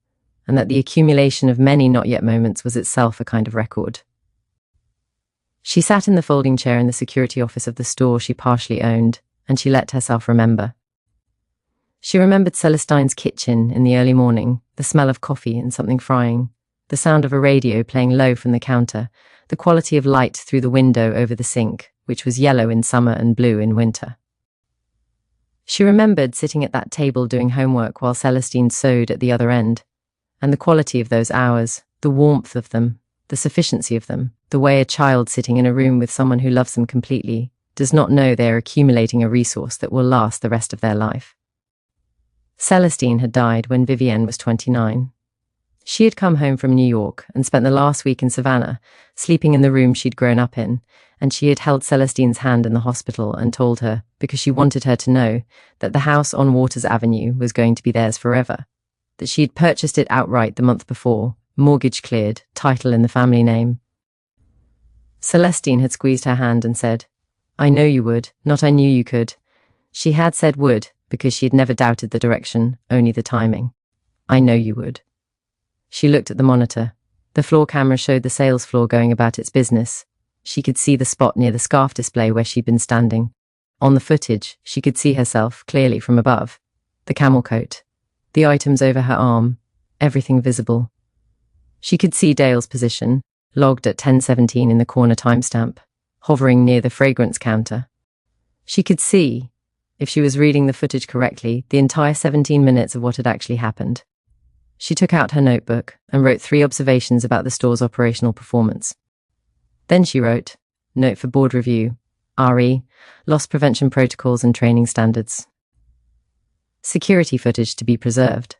and that the accumulation of many not yet moments was itself a kind of record. She sat in the folding chair in the security office of the store she partially owned, and she let herself remember. She remembered Celestine's kitchen in the early morning, the smell of coffee and something frying, the sound of a radio playing low from the counter, the quality of light through the window over the sink, which was yellow in summer and blue in winter. She remembered sitting at that table doing homework while Celestine sewed at the other end, and the quality of those hours, the warmth of them, the sufficiency of them, the way a child sitting in a room with someone who loves them completely does not know they are accumulating a resource that will last the rest of their life. Celestine had died when Vivienne was 29. She had come home from New York and spent the last week in Savannah, sleeping in the room she'd grown up in, and she had held Celestine's hand in the hospital and told her, because she wanted her to know, that the house on Waters Avenue was going to be theirs forever, that she had purchased it outright the month before, mortgage cleared, title in the family name. Celestine had squeezed her hand and said, "I know you would, not I knew you could." She had said would, because she had never doubted the direction, only the timing. "I know you would." She looked at the monitor. The floor camera showed the sales floor going about its business. She could see the spot near the scarf display where she'd been standing. On the footage, she could see herself clearly from above. The camel coat, the items over her arm, everything visible. She could see Dale's position, logged at 10:17 in the corner timestamp, hovering near the fragrance counter. She could see, if she was reading the footage correctly, the entire 17 minutes of what had actually happened. She took out her notebook and wrote 3 observations about the store's operational performance. Then she wrote, "Note for board review, RE, loss prevention protocols and training standards. Security footage to be preserved."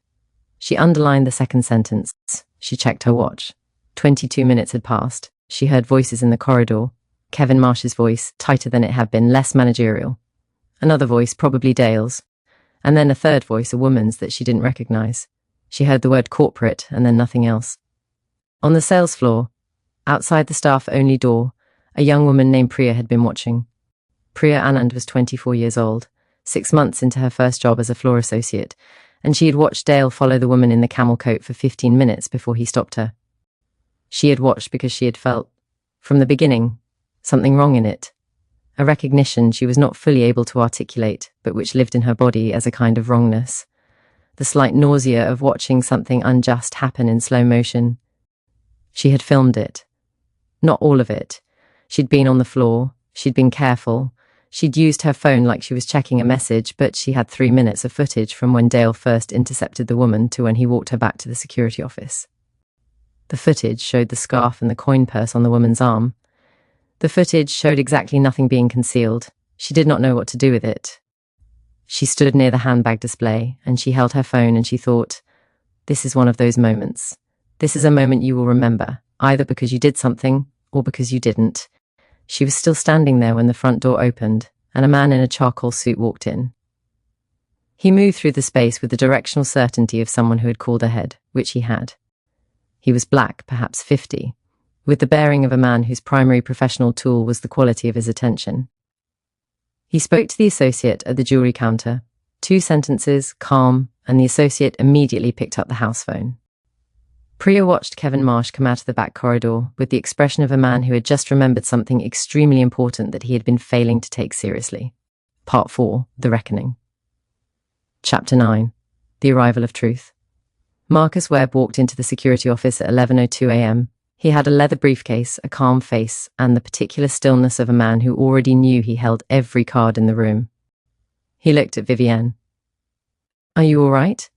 She underlined the second sentence. She checked her watch. 22 minutes had passed. She heard voices in the corridor. Kevin Marsh's voice, tighter than it had been, less managerial. Another voice, probably Dale's. And then a third voice, a woman's that she didn't recognize. She heard the word corporate and then nothing else. On the sales floor, outside the staff-only door, a young woman named Priya had been watching. Priya Anand was 24 years old, 6 months into her first job as a floor associate, and she had watched Dale follow the woman in the camel coat for 15 minutes before he stopped her. She had watched because she had felt, from the beginning, something wrong in it. A recognition she was not fully able to articulate, but which lived in her body as a kind of wrongness. The slight nausea of watching something unjust happen in slow motion. She had filmed it. Not all of it. She'd been on the floor. She'd been careful. She'd used her phone like she was checking a message, but she had 3 minutes of footage from when Dale first intercepted the woman to when he walked her back to the security office. The footage showed the scarf and the coin purse on the woman's arm. The footage showed exactly nothing being concealed. She did not know what to do with it. She stood near the handbag display, and she held her phone and she thought, "This is one of those moments. This is a moment you will remember, either because you did something or because you didn't." She was still standing there when the front door opened, and a man in a charcoal suit walked in. He moved through the space with the directional certainty of someone who had called ahead, which he had. He was black, perhaps 50, with the bearing of a man whose primary professional tool was the quality of his attention. He spoke to the associate at the jewelry counter. 2 sentences, calm, and the associate immediately picked up the house phone. Priya watched Kevin Marsh come out of the back corridor with the expression of a man who had just remembered something extremely important that he had been failing to take seriously. Part 4, The Reckoning. Chapter 9, The Arrival of Truth. Marcus Webb walked into the security office at 11:02 a.m. He had a leather briefcase, a calm face, and the particular stillness of a man who already knew he held every card in the room. He looked at Vivienne. "Are you all right?"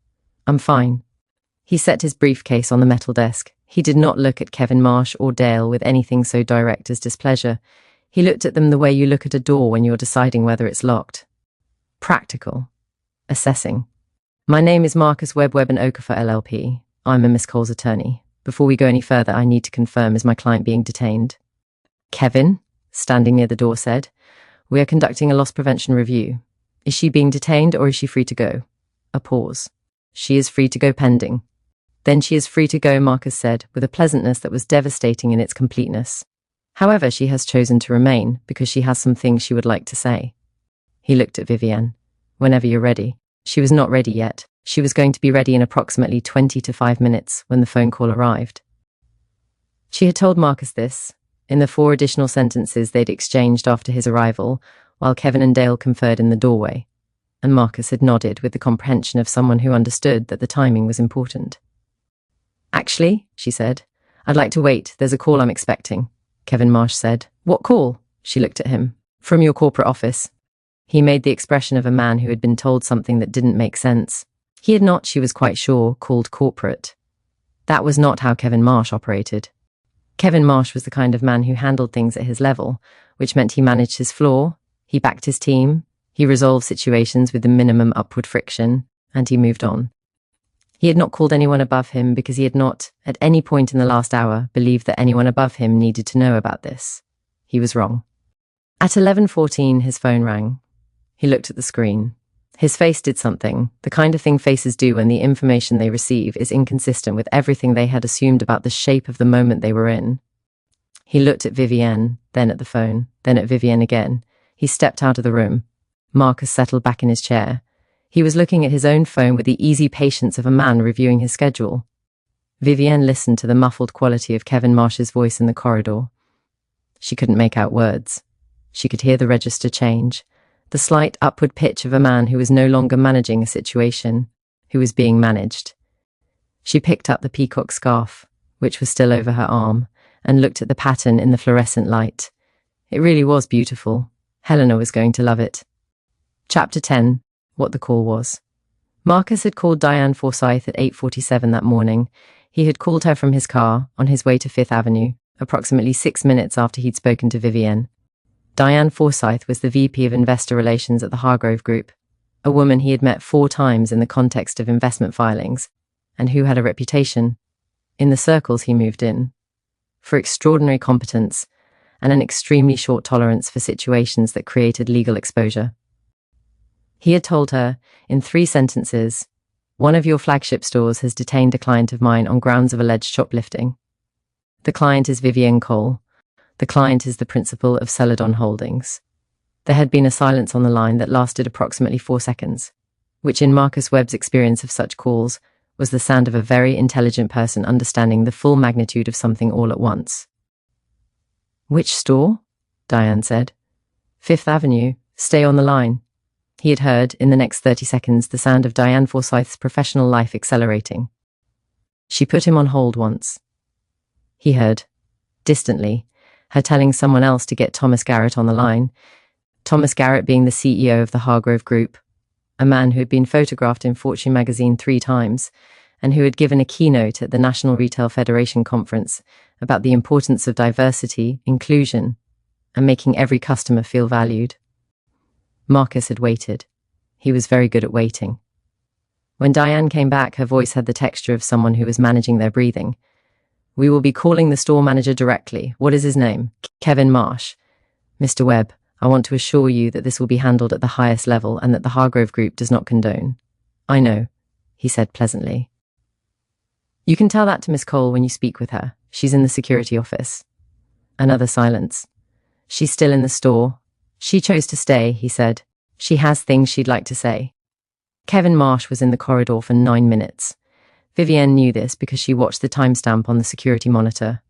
"I'm fine." He set his briefcase on the metal desk. He did not look at Kevin Marsh or Dale with anything so direct as displeasure. He looked at them the way you look at a door when you're deciding whether it's locked. Practical. Assessing. "My name is Marcus Webb and Okafor LLP. I'm a Miss Cole's attorney. Before we go any further, I need to confirm, is my client being detained?" Kevin, standing near the door, said, "We are conducting a loss prevention review. Is she being detained or is she free to go?" A pause. "She is free to go pending." "Then she is free to go," Marcus said, with a pleasantness that was devastating in its completeness. "However, she has chosen to remain because she has some things she would like to say." He looked at Vivienne. "Whenever you're ready." She was not ready yet. She was going to be ready in approximately 20 to 5 minutes when the phone call arrived. She had told Marcus this, in the 4 additional sentences they'd exchanged after his arrival, while Kevin and Dale conferred in the doorway, and Marcus had nodded with the comprehension of someone who understood that the timing was important. "Actually," she said, "I'd like to wait. There's a call I'm expecting." Kevin Marsh said. "What call?" She looked at him. "From your corporate office." He made the expression of a man who had been told something that didn't make sense. He had not, she was quite sure, called corporate. That was not how Kevin Marsh operated. Kevin Marsh was the kind of man who handled things at his level, which meant he managed his floor, he backed his team, he resolved situations with the minimum upward friction, and he moved on. He had not called anyone above him because he had not, at any point in the last hour, believed that anyone above him needed to know about this. He was wrong. At 11:14, his phone rang. He looked at the screen. His face did something, the kind of thing faces do when the information they receive is inconsistent with everything they had assumed about the shape of the moment they were in. He looked at Vivienne, then at the phone, then at Vivienne again. He stepped out of the room. Marcus settled back in his chair. He was looking at his own phone with the easy patience of a man reviewing his schedule. Vivienne listened to the muffled quality of Kevin Marsh's voice in the corridor. She couldn't make out words. She could hear the register change, the slight upward pitch of a man who was no longer managing a situation, who was being managed. She picked up the peacock scarf, which was still over her arm, and looked at the pattern in the fluorescent light. It really was beautiful. Helena was going to love it. Chapter 10. What the call was. Marcus had called Diane Forsyth at 8:47 that morning. He had called her from his car, on his way to Fifth Avenue, approximately 6 minutes after he'd spoken to Vivienne. Diane Forsyth was the VP of Investor Relations at the Hargrove Group, a woman he had met 4 times in the context of investment filings, and who had a reputation, in the circles he moved in, for extraordinary competence and an extremely short tolerance for situations that created legal exposure. He had told her, in 3 sentences, "One of your flagship stores has detained a client of mine on grounds of alleged shoplifting. The client is Vivienne Cole. The client is the principal of Celadon Holdings." There had been a silence on the line that lasted approximately 4 seconds, which in Marcus Webb's experience of such calls was the sound of a very intelligent person understanding the full magnitude of something all at once. "Which store?" Diane said. "Fifth Avenue. Stay on the line." He had heard, in the next 30 seconds, the sound of Diane Forsyth's professional life accelerating. She put him on hold once. He heard, distantly, her telling someone else to get Thomas Garrett on the line, Thomas Garrett being the CEO of the Hargrove Group, a man who had been photographed in Fortune magazine 3 times, and who had given a keynote at the National Retail Federation conference about the importance of diversity, inclusion, and making every customer feel valued. Marcus had waited. He was very good at waiting. When Diane came back, her voice had the texture of someone who was managing their breathing. "We will be calling the store manager directly. What is his name?" "Kevin Marsh." "Mr. Webb, I want to assure you that this will be handled at the highest level and that the Hargrove Group does not condone." "I know," he said pleasantly. "You can tell that to Miss Cole when you speak with her. She's in the security office." Another silence. "She's still in the store. She chose to stay," he said. "She has things she'd like to say." Kevin Marsh was in the corridor for 9 minutes. Vivienne knew this because she watched the timestamp on the security monitor.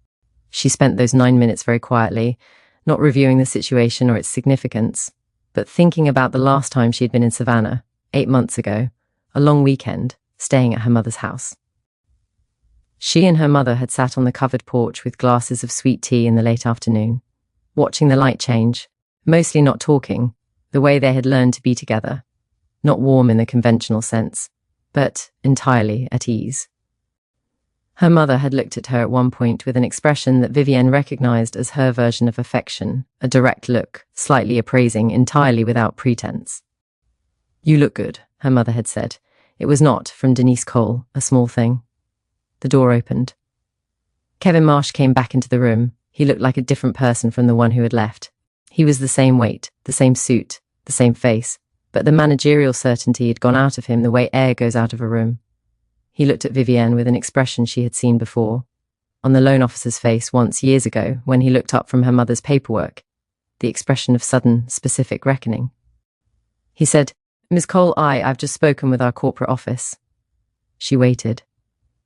She spent those 9 minutes very quietly, not reviewing the situation or its significance, but thinking about the last time she had been in Savannah, 8 months ago, a long weekend, staying at her mother's house. She and her mother had sat on the covered porch with glasses of sweet tea in the late afternoon, watching the light change, mostly not talking, the way they had learned to be together, not warm in the conventional sense, but entirely at ease. Her mother had looked at her at one point with an expression that Vivienne recognized as her version of affection, a direct look, slightly appraising, entirely without pretense. "You look good," her mother had said. It was not, from Denise Cole, a small thing. The door opened. Kevin Marsh came back into the room. He looked like a different person from the one who had left. He was the same weight, the same suit, the same face, but the managerial certainty had gone out of him the way air goes out of a room. He looked at Vivienne with an expression she had seen before, on the loan officer's face once years ago when he looked up from her mother's paperwork, the expression of sudden, specific reckoning. He said, "Ms. Cole, I've just spoken with our corporate office." She waited.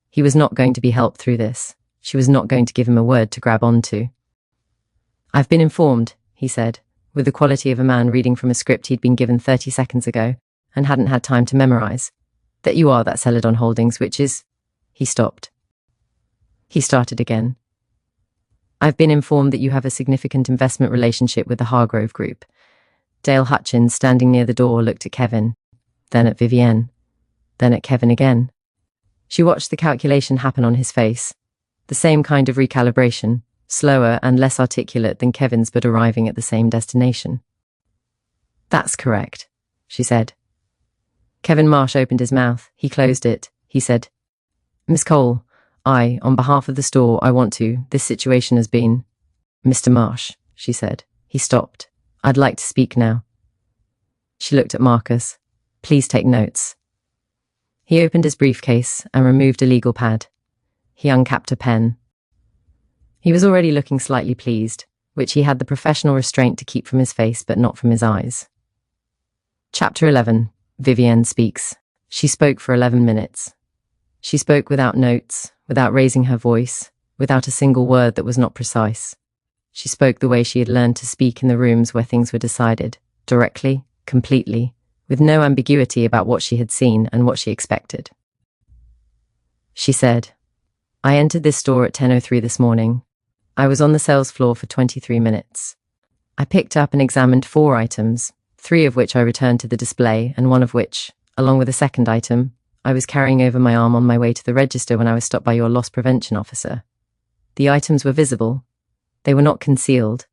He was not going to be helped through this. She was not going to give him a word to grab onto. "I've been informed," he said, with the quality of a man reading from a script he'd been given 30 seconds ago and hadn't had time to memorize, "that you are that Celadon Holdings, which is—" He stopped. He started again. "I've been informed that you have a significant investment relationship with the Hargrove Group." Dale Hutchins, standing near the door, looked at Kevin, then at Vivienne, then at Kevin again. She watched the calculation happen on his face, the same kind of recalibration, slower and less articulate than Kevin's, but arriving at the same destination. "That's correct," she said. Kevin Marsh opened his mouth. He closed it. He said, Miss Cole, on behalf of the store, I want to. This situation has been. Mr. Marsh, she said. He stopped. I'd like to speak now. She looked at Marcus. Please take notes. He opened his briefcase and removed a legal pad. He uncapped a pen. He was already looking slightly pleased, which he had the professional restraint to keep from his face but not from his eyes. Chapter 11. Vivienne speaks. She spoke for 11 minutes. She spoke without notes, without raising her voice, without a single word that was not precise. She spoke the way she had learned to speak in the rooms where things were decided, directly, completely, with no ambiguity about what she had seen and what she expected. She said, I entered this store at 10:03 this morning. I was on the sales floor for 23 minutes. I picked up and examined 4 items, 3 of which I returned to the display and 1 of which, along with a second item, I was carrying over my arm on my way to the register when I was stopped by your loss prevention officer. The items were visible. They were not concealed.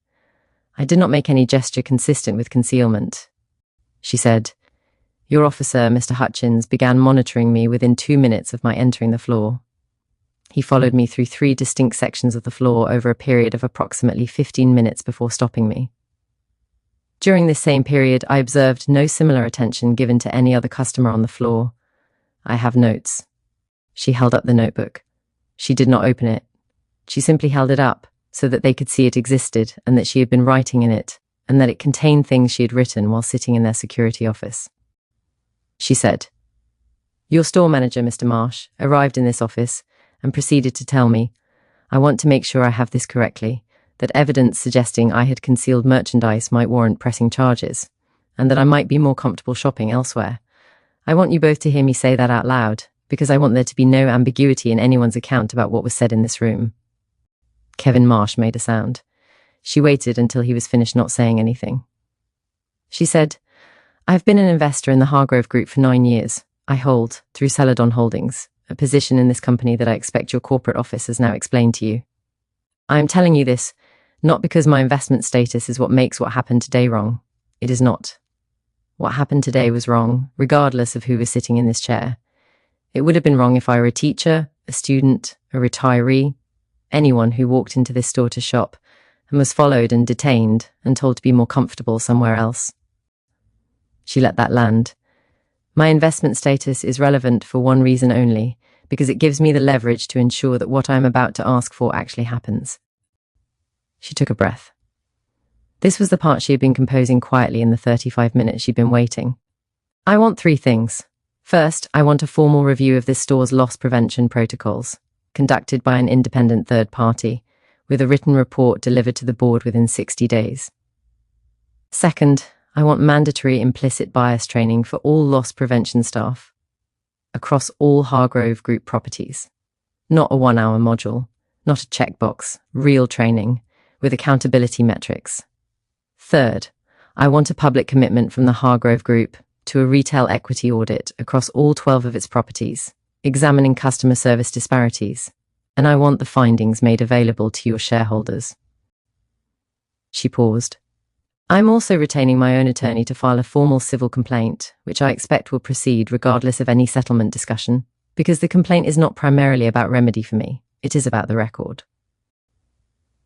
I did not make any gesture consistent with concealment. She said, Your officer, Mr. Hutchins, began monitoring me within 2 minutes of my entering the floor. He followed me through 3 distinct sections of the floor over a period of approximately 15 minutes before stopping me. During this same period, I observed no similar attention given to any other customer on the floor. I have notes. She held up the notebook. She did not open it. She simply held it up so that they could see it existed and that she had been writing in it and that it contained things she had written while sitting in their security office. She said, Your store manager, Mr. Marsh, arrived in this office and proceeded to tell me, I want to make sure I have this correctly, that evidence suggesting I had concealed merchandise might warrant pressing charges, and that I might be more comfortable shopping elsewhere. I want you both to hear me say that out loud, because I want there to be no ambiguity in anyone's account about what was said in this room. Kevin Marsh made a sound. She waited until he was finished not saying anything. She said, I've been an investor in the Hargrove Group for 9 years. I hold, through Celadon Holdings, a position in this company that I expect your corporate office has now explained to you. I am telling you this, not because my investment status is what makes what happened today wrong. It is not. What happened today was wrong, regardless of who was sitting in this chair. It would have been wrong if I were a teacher, a student, a retiree, anyone who walked into this store to shop and was followed and detained and told to be more comfortable somewhere else. She let that land. My investment status is relevant for one reason only, because it gives me the leverage to ensure that what I am about to ask for actually happens. She took a breath. This was the part she had been composing quietly in the 35 minutes she'd been waiting. I want 3 things. First, I want a formal review of this store's loss prevention protocols, conducted by an independent third party, with a written report delivered to the board within 60 days. Second, I want mandatory implicit bias training for all loss prevention staff, across all Hargrove Group properties. Not a 1-hour module, not a checkbox, real training, with accountability metrics. Third, I want a public commitment from the Hargrove Group to a retail equity audit across all 12 of its properties, examining customer service disparities, and I want the findings made available to your shareholders. She paused. I'm also retaining my own attorney to file a formal civil complaint, which I expect will proceed regardless of any settlement discussion, because the complaint is not primarily about remedy for me, it is about the record.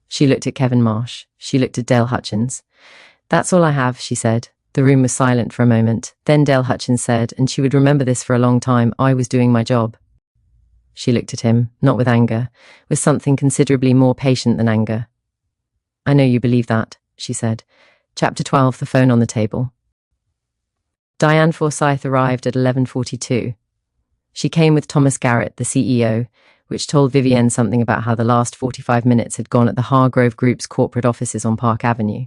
She looked at Kevin Marsh. She looked at Dale Hutchins. That's all I have, she said. The room was silent for a moment. Then Dale Hutchins said, and she would remember this for a long time, I was doing my job. She looked at him, not with anger, with something considerably more patient than anger. I know you believe that, she said. Chapter 12, the phone on the table. Diane Forsyth arrived at 11:42. She came with Thomas Garrett, the CEO, which told Vivienne something about how the last 45 minutes had gone at the Hargrove Group's corporate offices on Park Avenue.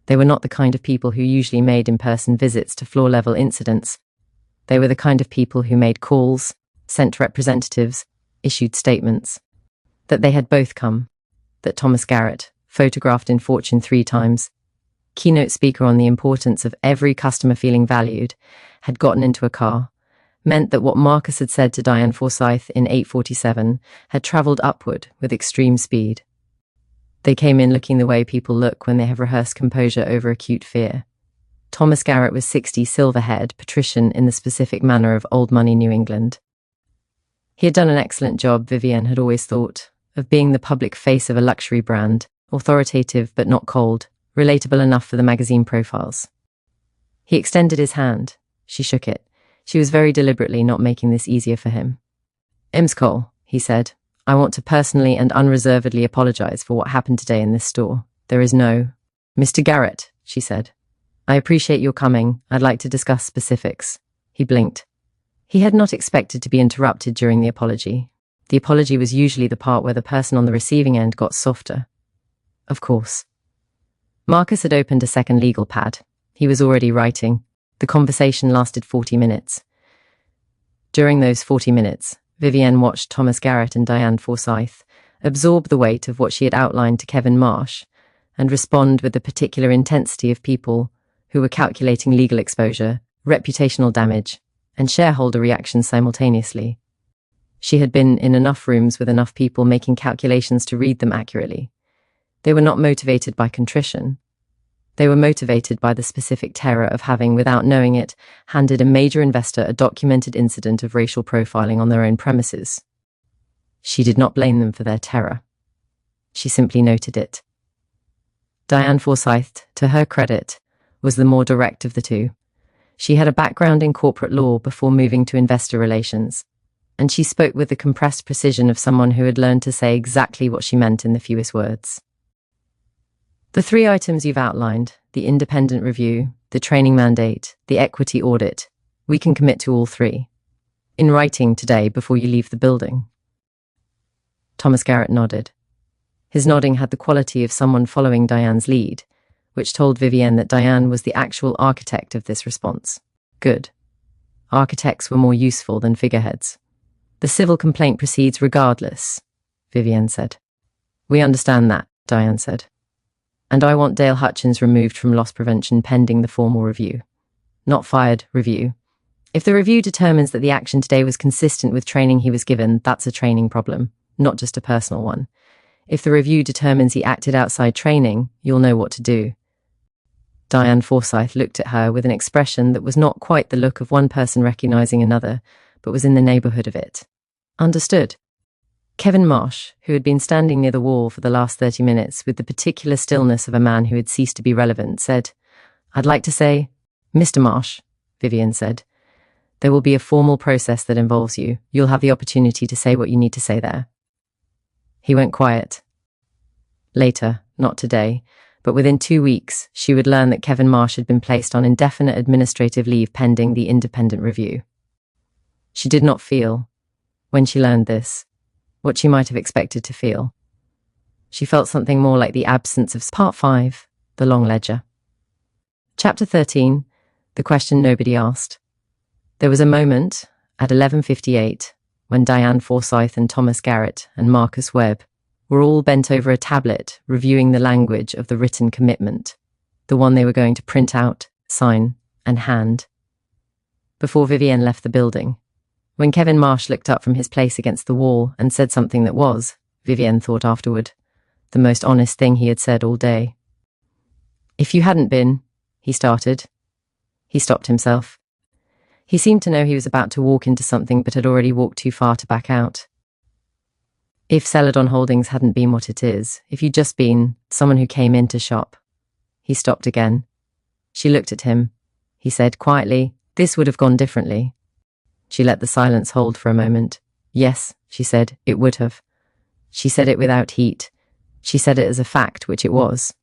They were not the kind of people who usually made in-person visits to floor-level incidents. They were the kind of people who made calls, sent representatives, issued statements. That they had both come. That Thomas Garrett, photographed in Fortune 3 times, keynote speaker on the importance of every customer feeling valued, had gotten into a car, meant that what Marcus had said to Diane Forsyth in 8:47 had travelled upward with extreme speed. They came in looking the way people look when they have rehearsed composure over acute fear. Thomas Garrett was 60, silver-haired, patrician in the specific manner of old money New England. He had done an excellent job, Vivienne had always thought, of being the public face of a luxury brand, authoritative but not cold, relatable enough for the magazine profiles. He extended his hand. She shook it. She was very deliberately not making this easier for him. Cole, he said, I want to personally and unreservedly apologize for what happened today in this store. There is no... Mr. Garrett, she said. I appreciate your coming. I'd like to discuss specifics. He blinked. He had not expected to be interrupted during the apology. The apology was usually the part where the person on the receiving end got softer. Of course. Marcus had opened a second legal pad. He was already writing. The conversation lasted 40 minutes. During those 40 minutes, Vivienne watched Thomas Garrett and Diane Forsyth absorb the weight of what she had outlined to Kevin Marsh and respond with the particular intensity of people who were calculating legal exposure, reputational damage, and shareholder reactions simultaneously. She had been in enough rooms with enough people making calculations to read them accurately. They were not motivated by contrition. They were motivated by the specific terror of having, without knowing it, handed a major investor a documented incident of racial profiling on their own premises. She did not blame them for their terror. She simply noted it. Diane Forsyth, to her credit, was the more direct of the two. She had a background in corporate law before moving to investor relations, and she spoke with the compressed precision of someone who had learned to say exactly what she meant in the fewest words. The 3 items you've outlined, the independent review, the training mandate, the equity audit, we can commit to all 3. In writing today before you leave the building. Thomas Garrett nodded. His nodding had the quality of someone following Diane's lead, which told Vivienne that Diane was the actual architect of this response. Good. Architects were more useful than figureheads. The civil complaint proceeds regardless, Vivienne said. We understand that, Diane said. And I want Dale Hutchins removed from loss prevention pending the formal review. Not fired, review. If the review determines that the action today was consistent with training he was given, that's a training problem, not just a personal one. If the review determines he acted outside training, you'll know what to do. Diane Forsyth looked at her with an expression that was not quite the look of one person recognizing another, but was in the neighborhood of it. Understood. Kevin Marsh, who had been standing near the wall for the last 30 minutes with the particular stillness of a man who had ceased to be relevant, said, I'd like to say, Mr. Marsh, Vivienne said, there will be a formal process that involves you. You'll have the opportunity to say what you need to say there. He went quiet. Later, not today, but within 2 weeks, she would learn that Kevin Marsh had been placed on indefinite administrative leave pending the independent review. She did not feel, when she learned this, what she might have expected to feel. She felt something more like the absence of Part 5, the long ledger. Chapter 13, the question nobody asked. There was a moment, at 11:58, when Diane Forsyth and Thomas Garrett and Marcus Webb were all bent over a tablet reviewing the language of the written commitment, the one they were going to print out, sign, and hand. Before Vivienne left the building, when Kevin Marsh looked up from his place against the wall and said something that was, Vivienne thought afterward, the most honest thing he had said all day. If you hadn't been, he started. He stopped himself. He seemed to know he was about to walk into something but had already walked too far to back out. If Celadon Holdings hadn't been what it is, if you'd just been someone who came in to shop. He stopped again. She looked at him. He said quietly, this would have gone differently. She let the silence hold for a moment. Yes, she said, it would have. She said it without heat. She said it as a fact, which it was.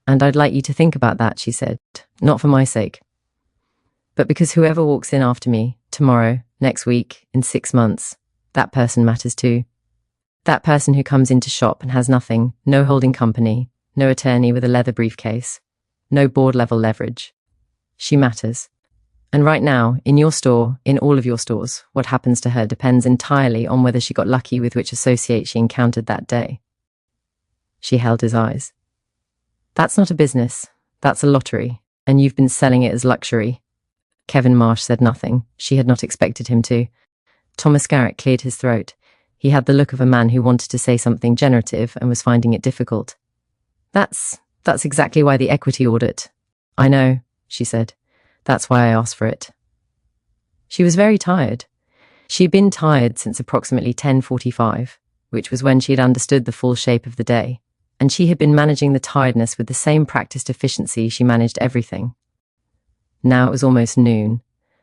And I'd like you to think about that, she said, not for my sake, but because whoever walks in after me, tomorrow, next week, in 6 months, that person matters too. That person who comes into shop and has nothing, no holding company, no attorney with a leather briefcase, no board-level leverage. She matters. And right now, in your store, in all of your stores, what happens to her depends entirely on whether she got lucky with which associate she encountered that day. She held his eyes. That's not a business. That's a lottery. And you've been selling it as luxury. Kevin Marsh said nothing. She had not expected him to. Thomas Garrett cleared his throat. He had the look of a man who wanted to say something generative and was finding it difficult. That's exactly why the equity audit. I know, she said. That's why I asked for it. She was very tired. She had been tired since approximately 10:45, which was when she had understood the full shape of the day, and she had been managing the tiredness with the same practiced efficiency she managed everything. Now it was almost noon,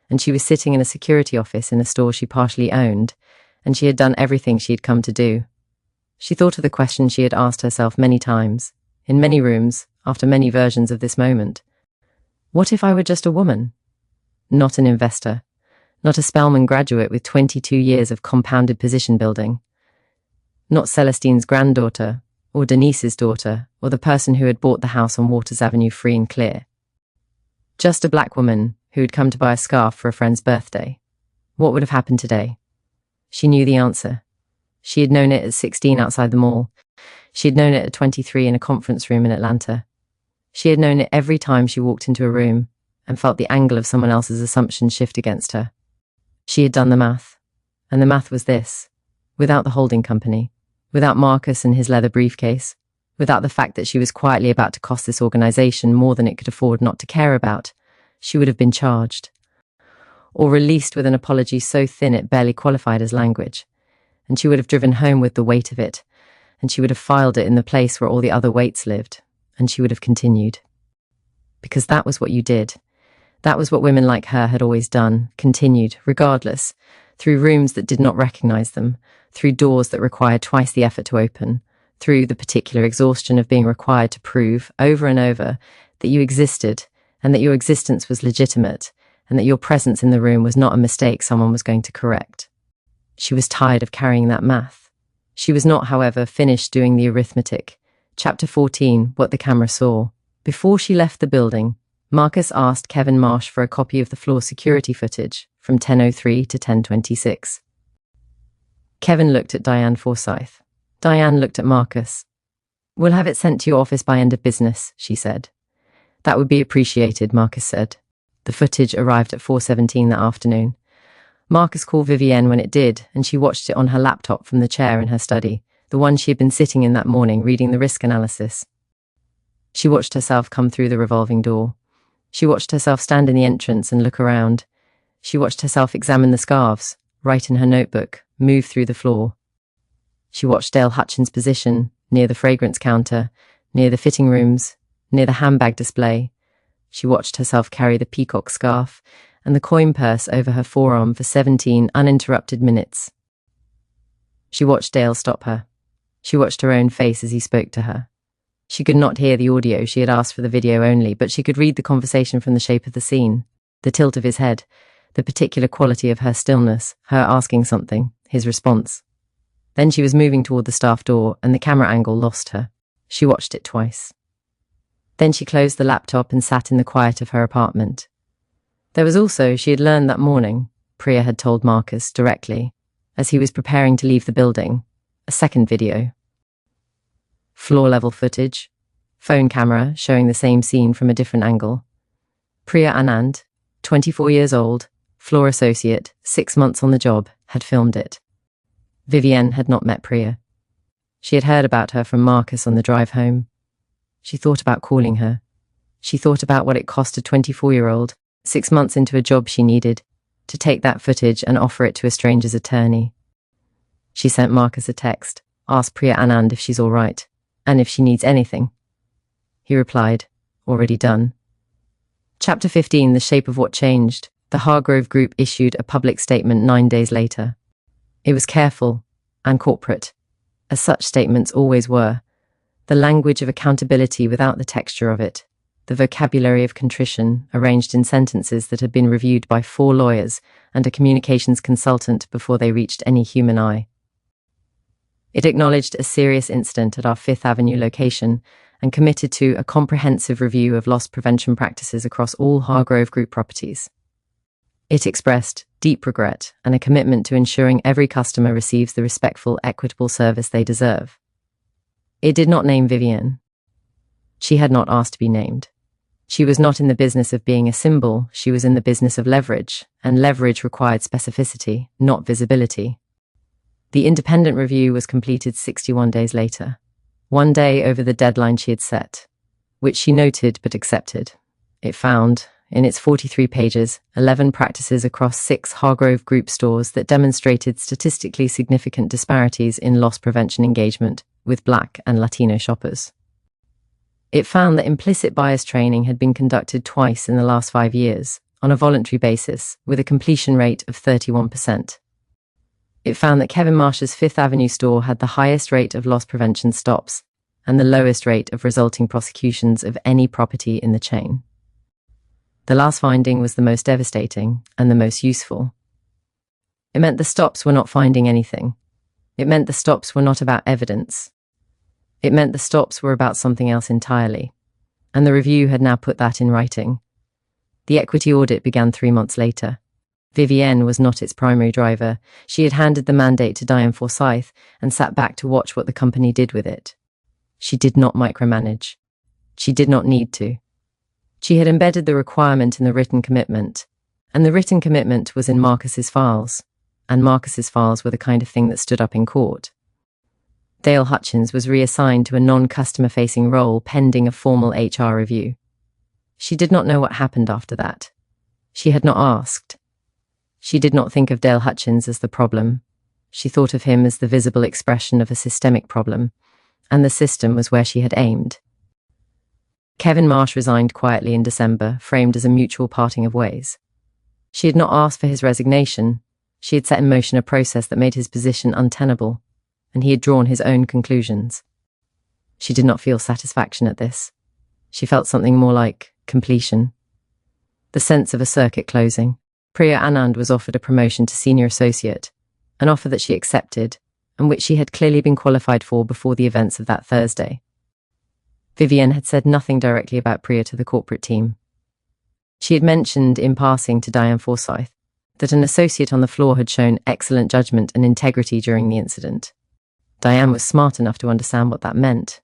and she was sitting in a security office in a store she partially owned, and she had done everything she had come to do. She thought of the question she had asked herself many times, in many rooms, after many versions of this moment. What if I were just a woman? Not an investor, not a Spelman graduate with 22 years of compounded position building, not Celestine's granddaughter, or Denise's daughter, or the person who had bought the house on Waters Avenue free and clear. Just a black woman who had come to buy a scarf for a friend's birthday. What would have happened today? She knew the answer. She had known it at 16 outside the mall. She had known it at 23 in a conference room in Atlanta. She had known it every time she walked into a room and felt the angle of someone else's assumption shift against her. She had done the math, and the math was this: without the holding company, without Marcus and his leather briefcase, without the fact that she was quietly about to cost this organization more than it could afford not to care about, she would have been charged, or released with an apology so thin it barely qualified as language, and she would have driven home with the weight of it, and she would have filed it in the place where all the other weights lived, and she would have continued. Because that was what you did. That was what women like her had always done, continued, regardless, through rooms that did not recognize them, through doors that required twice the effort to open, through the particular exhaustion of being required to prove, over and over, that you existed, and that your existence was legitimate, and that your presence in the room was not a mistake someone was going to correct. She was tired of carrying that math. She was not, however, finished doing the arithmetic. Chapter 14, What the Camera Saw. Before she left the building, Marcus asked Kevin Marsh for a copy of the floor security footage from 10:03 to 10:26. Kevin looked at Diane Forsyth. Diane looked at Marcus. "We'll have it sent to your office by end of business," she said. "That would be appreciated," Marcus said. The footage arrived at 4:17 that afternoon. Marcus called Vivienne when it did, and she watched it on her laptop from the chair in her study, the one she had been sitting in that morning reading the risk analysis. She watched herself come through the revolving door. She watched herself stand in the entrance and look around. She watched herself examine the scarves, write in her notebook, move through the floor. She watched Dale Hutchins' position, near the fragrance counter, near the fitting rooms, near the handbag display. She watched herself carry the peacock scarf and the coin purse over her forearm for 17 uninterrupted minutes. She watched Dale stop her. She watched her own face as he spoke to her. She could not hear the audio, she had asked for the video only, but she could read the conversation from the shape of the scene, the tilt of his head, the particular quality of her stillness, her asking something, his response. Then she was moving toward the staff door, and the camera angle lost her. She watched it twice. Then she closed the laptop and sat in the quiet of her apartment. There was also, she had learned that morning, Priya had told Marcus directly, as he was preparing to leave the building, a second video. Floor-level footage, phone camera showing the same scene from a different angle. Priya Anand, 24 years old, floor associate, 6 months on the job, had filmed it. Vivienne had not met Priya. She had heard about her from Marcus on the drive home. She thought about calling her. She thought about what it cost a 24-year-old, 6 months into a job she needed, to take that footage and offer it to a stranger's attorney. She sent Marcus a text, asked Priya Anand if she's all right, and if she needs anything. He replied, already done. Chapter 15, The Shape of What Changed. The Hargrove Group issued a public statement 9 days later. It was careful and corporate, as such statements always were. The language of accountability without the texture of it. The vocabulary of contrition arranged in sentences that had been reviewed by 4 lawyers and a communications consultant before they reached any human eye. It acknowledged a serious incident at our Fifth Avenue location and committed to a comprehensive review of loss prevention practices across all Hargrove Group properties. It expressed deep regret and a commitment to ensuring every customer receives the respectful, equitable service they deserve. It did not name Vivienne. She had not asked to be named. She was not in the business of being a symbol, she was in the business of leverage, and leverage required specificity, not visibility. The independent review was completed 61 days later, 1 day over the deadline she had set, which she noted but accepted. It found, in its 43 pages, 11 practices across 6 Hargrove Group stores that demonstrated statistically significant disparities in loss prevention engagement with Black and Latino shoppers. It found that implicit bias training had been conducted twice in the last 5 years, on a voluntary basis, with a completion rate of 31%. It found that Kevin Marsh's Fifth Avenue store had the highest rate of loss prevention stops and the lowest rate of resulting prosecutions of any property in the chain. The last finding was the most devastating and the most useful. It meant the stops were not finding anything. It meant the stops were not about evidence. It meant the stops were about something else entirely. And the review had now put that in writing. The equity audit began 3 months later. Vivienne was not its primary driver. She had handed the mandate to Diane Forsyth and sat back to watch what the company did with it. She did not micromanage. She did not need to. She had embedded the requirement in the written commitment, and the written commitment was in Marcus's files, and Marcus's files were the kind of thing that stood up in court. Dale Hutchins was reassigned to a non-customer-facing role pending a formal HR review. She did not know what happened after that. She had not asked. She did not think of Dale Hutchins as the problem. She thought of him as the visible expression of a systemic problem, and the system was where she had aimed. Kevin Marsh resigned quietly in December, framed as a mutual parting of ways. She had not asked for his resignation. She had set in motion a process that made his position untenable, and he had drawn his own conclusions. She did not feel satisfaction at this. She felt something more like completion. The sense of a circuit closing. Priya Anand was offered a promotion to senior associate, an offer that she accepted, and which she had clearly been qualified for before the events of that Thursday. Vivienne had said nothing directly about Priya to the corporate team. She had mentioned in passing to Diane Forsyth that an associate on the floor had shown excellent judgment and integrity during the incident. Diane was smart enough to understand what that meant.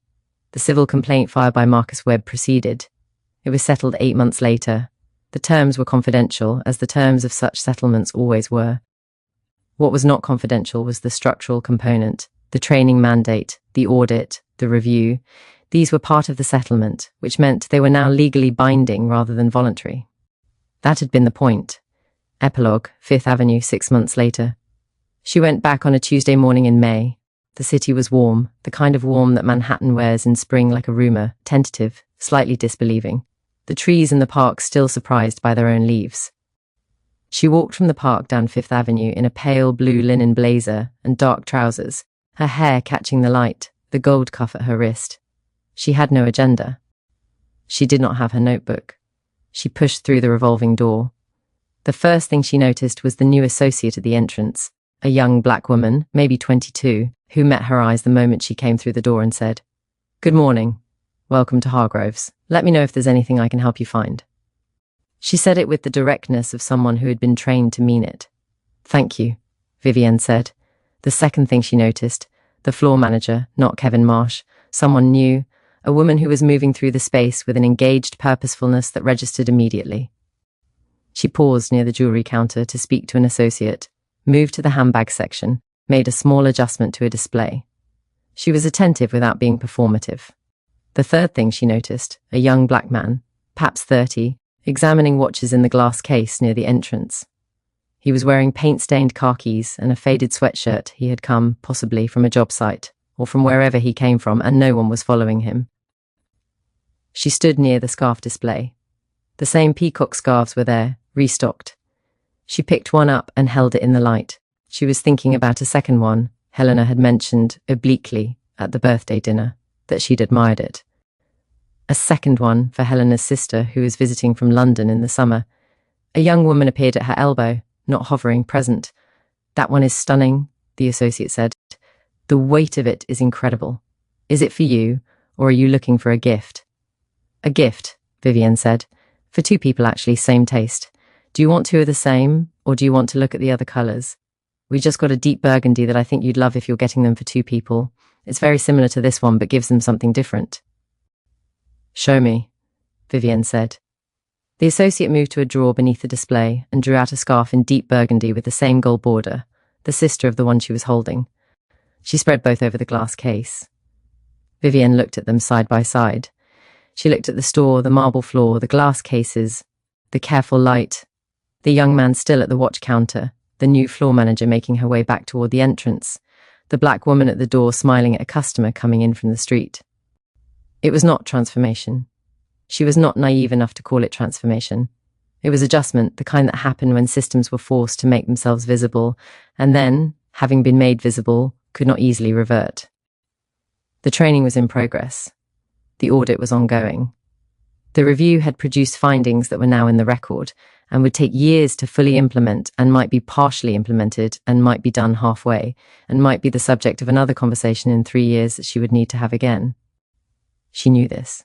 The civil complaint filed by Marcus Webb proceeded. It was settled 8 months later. The terms were confidential, as the terms of such settlements always were. What was not confidential was the structural component, the training mandate, the audit, the review. These were part of the settlement, which meant they were now legally binding rather than voluntary. That had been the point. Epilogue, Fifth Avenue, 6 months later. She went back on a Tuesday morning in May. The city was warm, the kind of warm that Manhattan wears in spring, like a rumor, tentative, slightly disbelieving. The trees in the park still surprised by their own leaves. She walked from the park down Fifth Avenue in a pale blue linen blazer and dark trousers, her hair catching the light, the gold cuff at her wrist. She had no agenda. She did not have her notebook. She pushed through the revolving door. The first thing she noticed was the new associate at the entrance, a young black woman, maybe 22, who met her eyes the moment she came through the door and said, "Good morning. Welcome to Hargroves. Let me know if there's anything I can help you find." She said it with the directness of someone who had been trained to mean it. "Thank you," Vivienne said. The second thing she noticed, the floor manager, not Kevin Marsh, someone new, a woman who was moving through the space with an engaged purposefulness that registered immediately. She paused near the jewelry counter to speak to an associate, moved to the handbag section, made a small adjustment to a display. She was attentive without being performative. The third thing she noticed, a young black man, perhaps 30, examining watches in the glass case near the entrance. He was wearing paint-stained khakis and a faded sweatshirt. He had come, possibly, from a job site, or from wherever he came from, and no one was following him. She stood near the scarf display. The same peacock scarves were there, restocked. She picked one up and held it in the light. She was thinking about a second one. Helena had mentioned, obliquely, at the birthday dinner, that she'd admired it. A second one for Helena's sister, who was visiting from London in the summer. A young woman appeared at her elbow, not hovering, present. "That one is stunning," the associate said. "The weight of it is incredible. Is it for you, or are you looking for a gift?" "A gift," Vivienne said. "For 2 people, actually, same taste. Do you want 2 of the same, or do you want to look at the other colours? We just got a deep burgundy that I think you'd love if you're getting them for 2 people. It's very similar to this one, but gives them something different." "Show me," Vivienne said. The associate moved to a drawer beneath the display and drew out a scarf in deep burgundy with the same gold border, the sister of the one she was holding. She spread both over the glass case. Vivienne looked at them side by side. She looked at the store, the marble floor, the glass cases. The careful light, the young man still at the watch counter, the new floor manager making her way back toward the entrance, the black woman at the door smiling at a customer coming in from the street. It was not transformation. She was not naive enough to call it transformation. It was adjustment, the kind that happened when systems were forced to make themselves visible, and then, having been made visible, could not easily revert. The training was in progress. The audit was ongoing. The review had produced findings that were now in the record and would take years to fully implement and might be partially implemented and might be done halfway and might be the subject of another conversation in 3 years that she would need to have again. She knew this.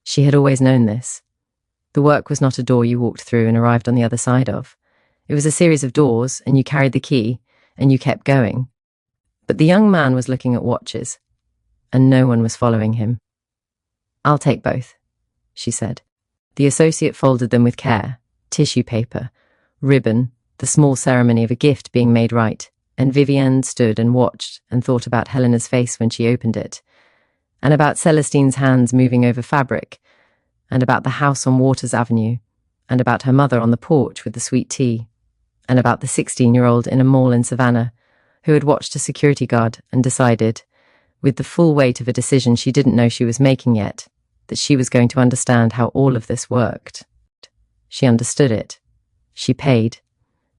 She had always known this. The work was not a door you walked through and arrived on the other side of. It was a series of doors, and you carried the key, and you kept going. But the young man was looking at watches, and no one was following him. "I'll take both," she said. The associate folded them with care, tissue paper, ribbon, the small ceremony of a gift being made right, and Vivienne stood and watched and thought about Helena's face when she opened it, and about Celestine's hands moving over fabric, and about the house on Waters Avenue, and about her mother on the porch with the sweet tea, and about the 16-year-old in a mall in Savannah who had watched a security guard and decided, with the full weight of a decision she didn't know she was making yet, that she was going to understand how all of this worked. She understood it. She paid.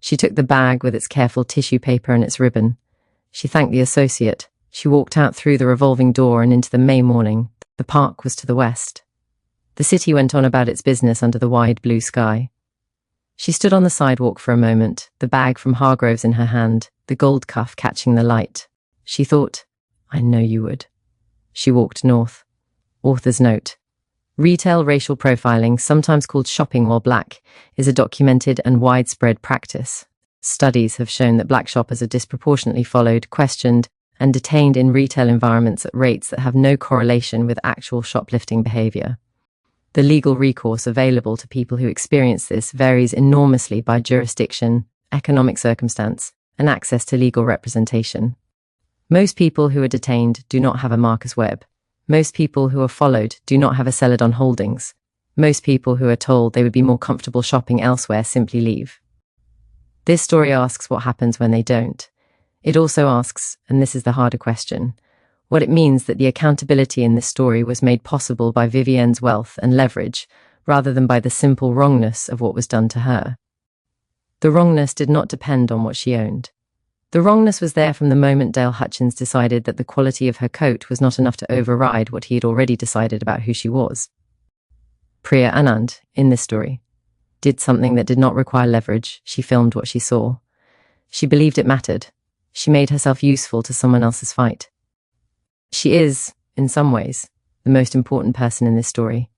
She took the bag with its careful tissue paper and its ribbon. She thanked the associate. She walked out through the revolving door and into the May morning. The park was to the west. The city went on about its business under the wide blue sky. She stood on the sidewalk for a moment, the bag from Hargrove's in her hand, the gold cuff catching the light. She thought, "I know you would." She walked north. Author's note. Retail racial profiling, sometimes called shopping while black, is a documented and widespread practice. Studies have shown that black shoppers are disproportionately followed, questioned, and detained in retail environments at rates that have no correlation with actual shoplifting behavior. The legal recourse available to people who experience this varies enormously by jurisdiction, economic circumstance, and access to legal representation. Most people who are detained do not have a Marcus Webb. Most people who are followed do not have a Celadon Holdings. Most people who are told they would be more comfortable shopping elsewhere simply leave. This story asks what happens when they don't. It also asks, and this is the harder question, what it means that the accountability in this story was made possible by Vivienne's wealth and leverage, rather than by the simple wrongness of what was done to her. The wrongness did not depend on what she owned. The wrongness was there from the moment Dale Hutchins decided that the quality of her coat was not enough to override what he had already decided about who she was. Priya Anand, in this story, did something that did not require leverage. She filmed what she saw. She believed it mattered. She made herself useful to someone else's fight. She is, in some ways, the most important person in this story.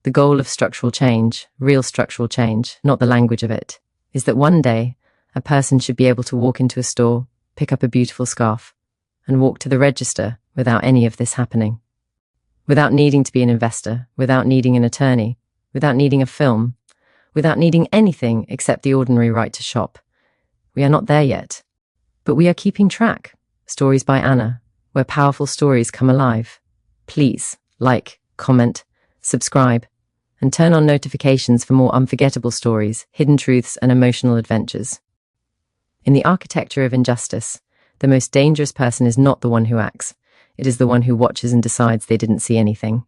The goal of structural change, real structural change, not the language of it, is that one day a person should be able to walk into a store, pick up a beautiful scarf, and walk to the register without any of this happening. Without needing to be an investor, without needing an attorney, without needing a film, without needing anything except the ordinary right to shop. We are not there yet, but we are keeping track. Stories by Anna, where powerful stories come alive. Please like, comment, subscribe, and turn on notifications for more unforgettable stories, hidden truths, and emotional adventures. In the architecture of injustice, the most dangerous person is not the one who acts. It is the one who watches and decides they didn't see anything.